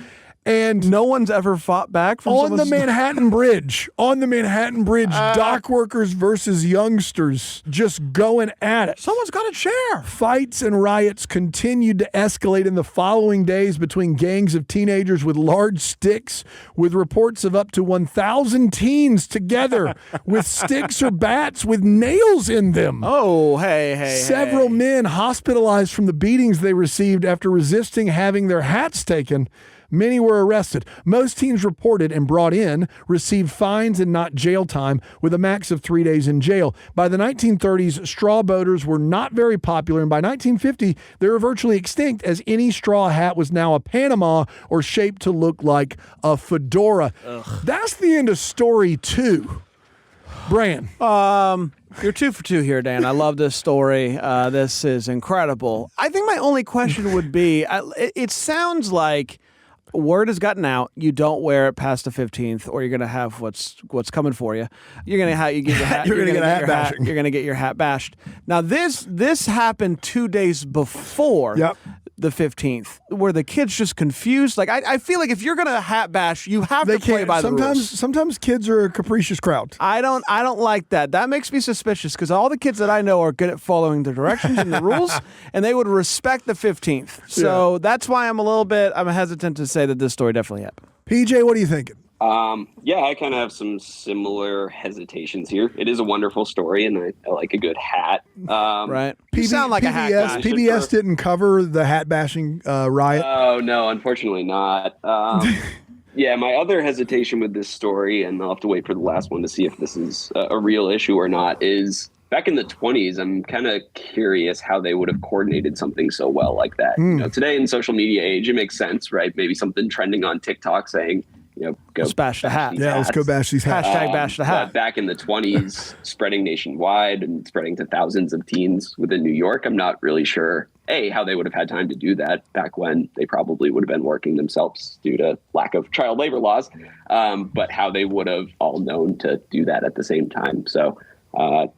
And no one's ever fought back from on the Manhattan Bridge. On the Manhattan Bridge, dock workers versus youngsters just going at it. Someone's got a chair. Fights and riots continued to escalate in the following days between gangs of teenagers with large sticks, with reports of up to 1,000 teens together with sticks or bats with nails in them. Oh, hey. Several men hospitalized from the beatings they received after resisting having their hats taken. Many were arrested. Most teens reported and brought in received fines and not jail time, with a max of 3 days in jail. By the 1930s, straw boaters were not very popular, and by 1950, they were virtually extinct, as any straw hat was now a Panama or shaped to look like a fedora. That's the end of story 2. Bran. You're 2 for 2 here, Dan. I love this story. This is incredible. I think my only question would be, it sounds like Word has gotten out. You don't wear it past the 15th, or you're going to have what's coming for you. You're going to get your hat. You're gonna get a hat bashing. You're going to get your hat bashed. Now this happened 2 days before. Yep. The 15th, where the kid's just confused. Like I feel like if you're gonna hat bash, you have to play by the rules. Sometimes kids are a capricious crowd. I don't like that. That makes me suspicious because all the kids that I know are good at following the directions and the rules, and they would respect the 15th. So that's why I'm hesitant to say that this story definitely happened. PJ, what are you thinking? Yeah, I kind of have some similar hesitations here. It is a wonderful story, and I like a good hat. Right. You sound like a hat guy. PBS didn't cover the hat bashing riot. Oh, no, unfortunately not. Yeah, my other hesitation with this story, and I'll have to wait for the last one to see if this is a real issue or not, is back in the 20s, I'm kind of curious how they would have coordinated something so well like that. You know, today in social media age, it makes sense, right? Maybe something trending on TikTok saying, go let's bash the hat. Yeah, let's go bash these hats. Hashtag bash the hat. But back in the 20s, spreading nationwide and spreading to thousands of teens within New York, I'm not really sure, how they would have had time to do that back when they probably would have been working themselves due to lack of child labor laws, but how they would have all known to do that at the same time. So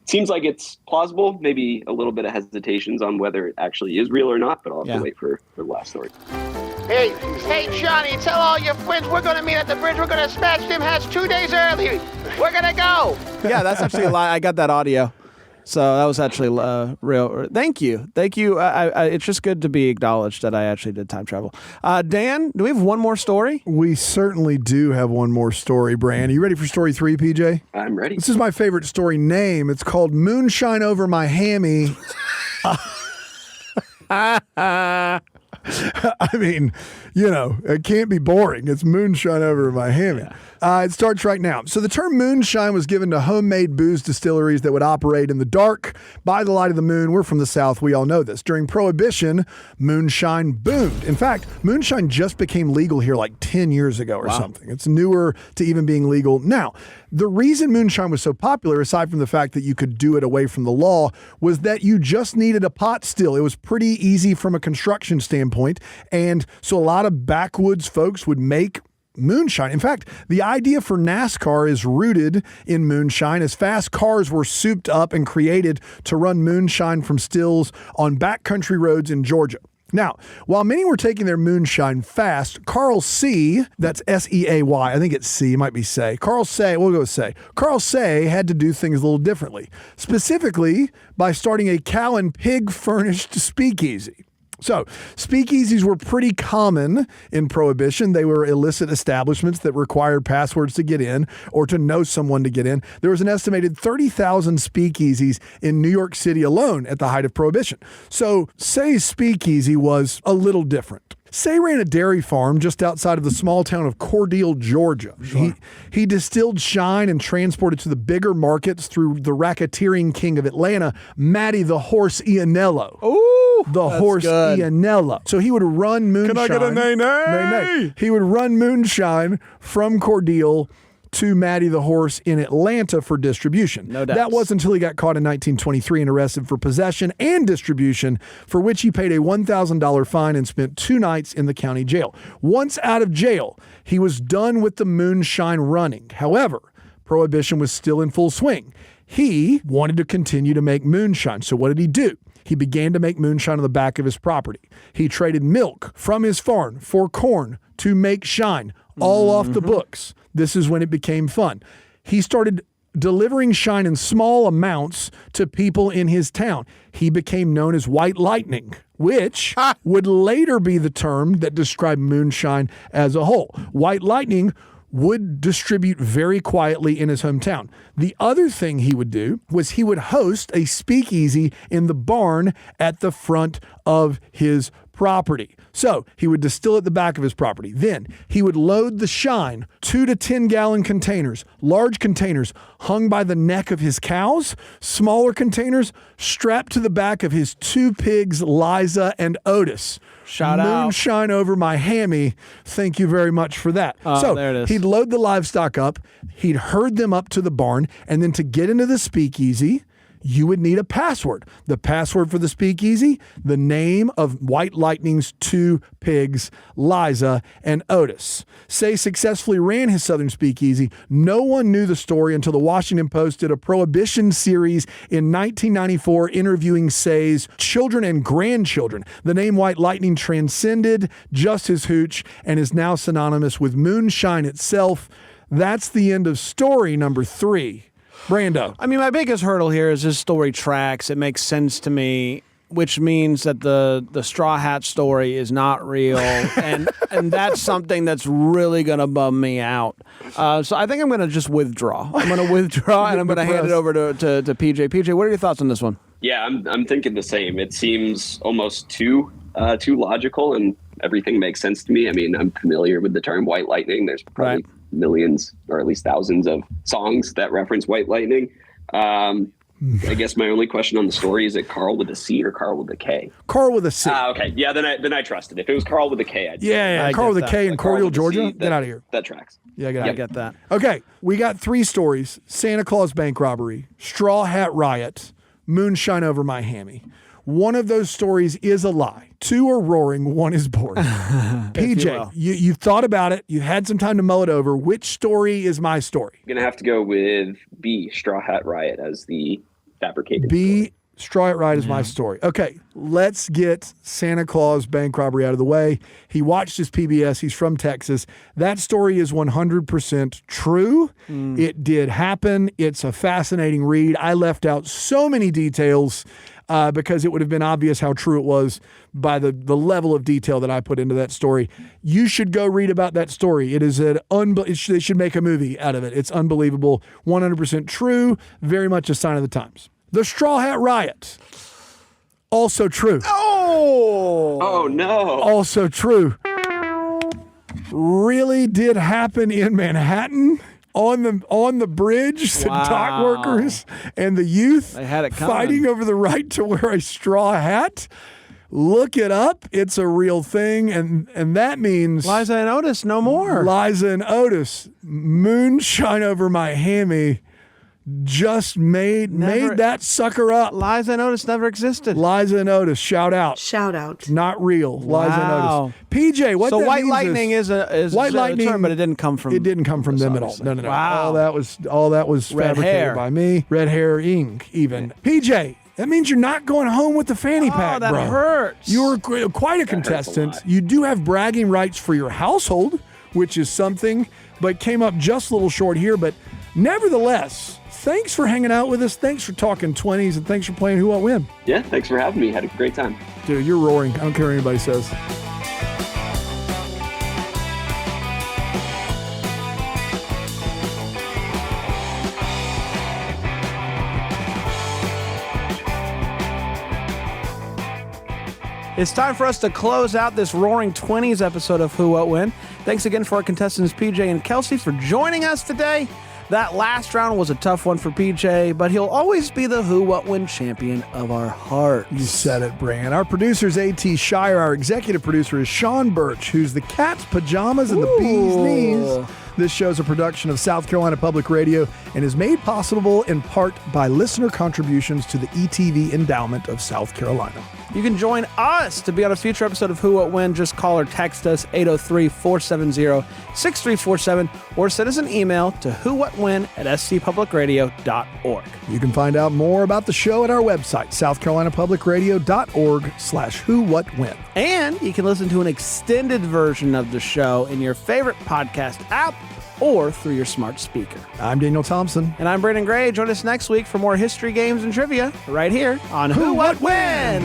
seems like it's plausible, maybe a little bit of hesitations on whether it actually is real or not, but I'll have to wait for the last story. Hey, Johnny, tell all your friends we're going to meet at the bridge. We're going to smash them hats 2 days early. We're going to go. Yeah, that's actually a lie. I got that audio. So that was actually real. Thank you. It's just good to be acknowledged that I actually did time travel. Dan, do we have one more story? We certainly do have one more story, Bran. Are you ready for story 3, PJ? I'm ready. This is my favorite story name. It's called Moonshine Over My Hammy. I mean, it can't be boring. It's moonshine over my hammy. It starts right now. So the term moonshine was given to homemade booze distilleries that would operate in the dark by the light of the moon. We're from the South. We all know this. During Prohibition, moonshine boomed. In fact, moonshine just became legal here like 10 years ago or something. It's newer to even being legal now. The reason moonshine was so popular, aside from the fact that you could do it away from the law, was that you just needed a pot still. It was pretty easy from a construction standpoint. And so a lot of backwoods folks would make moonshine. In fact, the idea for NASCAR is rooted in moonshine, as fast cars were souped up and created to run moonshine from stills on backcountry roads in Georgia. Now, while many were taking their moonshine fast, Carl C., that's S-E-A-Y, I think it's C, it might be Say. Carl Say, we'll go with Say. Carl Say had to do things a little differently, specifically by starting a cow and pig furnished speakeasy. So, speakeasies were pretty common in Prohibition. They were illicit establishments that required passwords to get in or to know someone to get in. There was an estimated 30,000 speakeasies in New York City alone at the height of Prohibition. So, Say's speakeasy was a little different. Say ran a dairy farm just outside of the small town of Cordele, Georgia. Sure. He distilled shine and transported to the bigger markets through the racketeering king of Atlanta, Matty the Horse Ianello. Ooh, the horse good. Ianello. So he would run moonshine. Can I get a nay? Nay. He would run moonshine from Cordele to Matty the Horse in Atlanta for distribution. No doubt. That wasn't until he got caught in 1923 and arrested for possession and distribution, for which he paid a $1,000 fine and spent 2 nights in the county jail. Once out of jail, he was done with the moonshine running. However, Prohibition was still in full swing. He wanted to continue to make moonshine. So what did he do? He began to make moonshine on the back of his property. He traded milk from his farm for corn to make shine, all off the books. This is when it became fun. He started delivering shine in small amounts to people in his town. He became known as White Lightning, which would later be the term that described moonshine as a whole. White Lightning would distribute very quietly in his hometown. The other thing he would do was he would host a speakeasy in the barn at the front of his property. So he would distill at the back of his property. Then he would load the shine, 2 to 10 gallon containers, large containers hung by the neck of his cows, smaller containers strapped to the back of his 2 pigs, Liza and Otis. Shout out. Moonshine over my hammy. Thank you very much for that. So there it is. He'd load the livestock up. He'd herd them up to the barn. And then to get into the speakeasy, you would need a password. The password for the speakeasy, the name of White Lightning's 2 pigs, Liza and Otis. Say successfully ran his Southern speakeasy. No one knew the story until the Washington Post did a prohibition series in 1994 interviewing Say's children and grandchildren. The name White Lightning transcended just his hooch and is now synonymous with moonshine itself. That's the end of story number 3. Brando. I mean, my biggest hurdle here is this story tracks. It makes sense to me, which means that the Straw Hat story is not real, and that's something that's really going to bum me out. So I think I'm going to just withdraw. I'm going to withdraw, and I'm going to hand it over to PJ. PJ, what are your thoughts on this one? Yeah, I'm thinking the same. It seems almost too logical, and everything makes sense to me. I mean, I'm familiar with the term White Lightning. There's probably millions or at least thousands of songs that reference White Lightning. I guess my only question on the story, is it Carl with a C or Carl with a K? Carl with a C. Okay. Yeah, then I trust it. If it was Carl with a K, I'd Carl with a K in Cordial, Georgia. Get out of here. That tracks. Yeah, I get that. Okay, we got 3 stories. Santa Claus bank robbery, Straw Hat riot, moonshine over my hammy. One of those stories is a lie. 2 are roaring, 1 is boring. PJ, you've thought about it. You had some time to mull it over. Which story is my story? I'm going to have to go with B, Straw Hat Riot, as the fabricated B, Straw Hat Riot is my story. Okay, let's get Santa Claus bank robbery out of the way. He watched his PBS. He's from Texas. That story is 100% true. It did happen. It's a fascinating read. I left out so many details because it would have been obvious how true it was by the level of detail that I put into that story. You should go read about that story. It is they should make a movie out of it. It's unbelievable. 100% true. Very much a sign of the times. The Straw Hat Riot. Also true. Oh no. Also true. Really did happen in Manhattan. On the bridge, the dock workers and the youth they had it coming. Fighting over the right to wear a straw hat. Look it up. It's a real thing. And that means Liza and Otis, no more. Liza and Otis, moonshine over my hammy, just made that sucker up. Liza and Otis never existed. Liza and Otis, shout out. Shout out. Not real. Liza and Otis. PJ, what so that White means Lightning is White Lightning, term, but it didn't come from. It didn't come from them obviously. at all. No. Wow. All that was Red fabricated hair. by me. Red hair ink, even. PJ, that means you're not going home with the fanny pack, that bro. hurts. You were quite a contestant. You do have bragging rights for your household, which is something, but came up just a little short here. But nevertheless, thanks for hanging out with us. Thanks for talking 20s, and thanks for playing Who What When. Yeah, thanks for having me. Had a great time. Dude, you're roaring. I don't care what anybody says. It's time for us to close out this Roaring 20s episode of Who What When. Thanks again for our contestants PJ and Kelsey for joining us today. That last round was a tough one for PJ, but he'll always be the Who What When champion of our hearts. You said it, Bran. Our producer is A.T. Shire. Our executive producer is Sean Birch, who's the cat's pajamas and the bee's knees. This show is a production of South Carolina Public Radio and is made possible in part by listener contributions to the ETV Endowment of South Carolina. You can join us to be on a future episode of Who What When. Just call or text us 803-470-6347 or send us an email to whowhatwhen@scpublicradio.org. You can find out more about the show at our website, southcarolinapublicradio.org/whowhatwhen. And you can listen to an extended version of the show in your favorite podcast app or through your smart speaker. I'm Daniel Thompson. And I'm Brandon Gray. Join us next week for more history, games, and trivia right here on Who What When.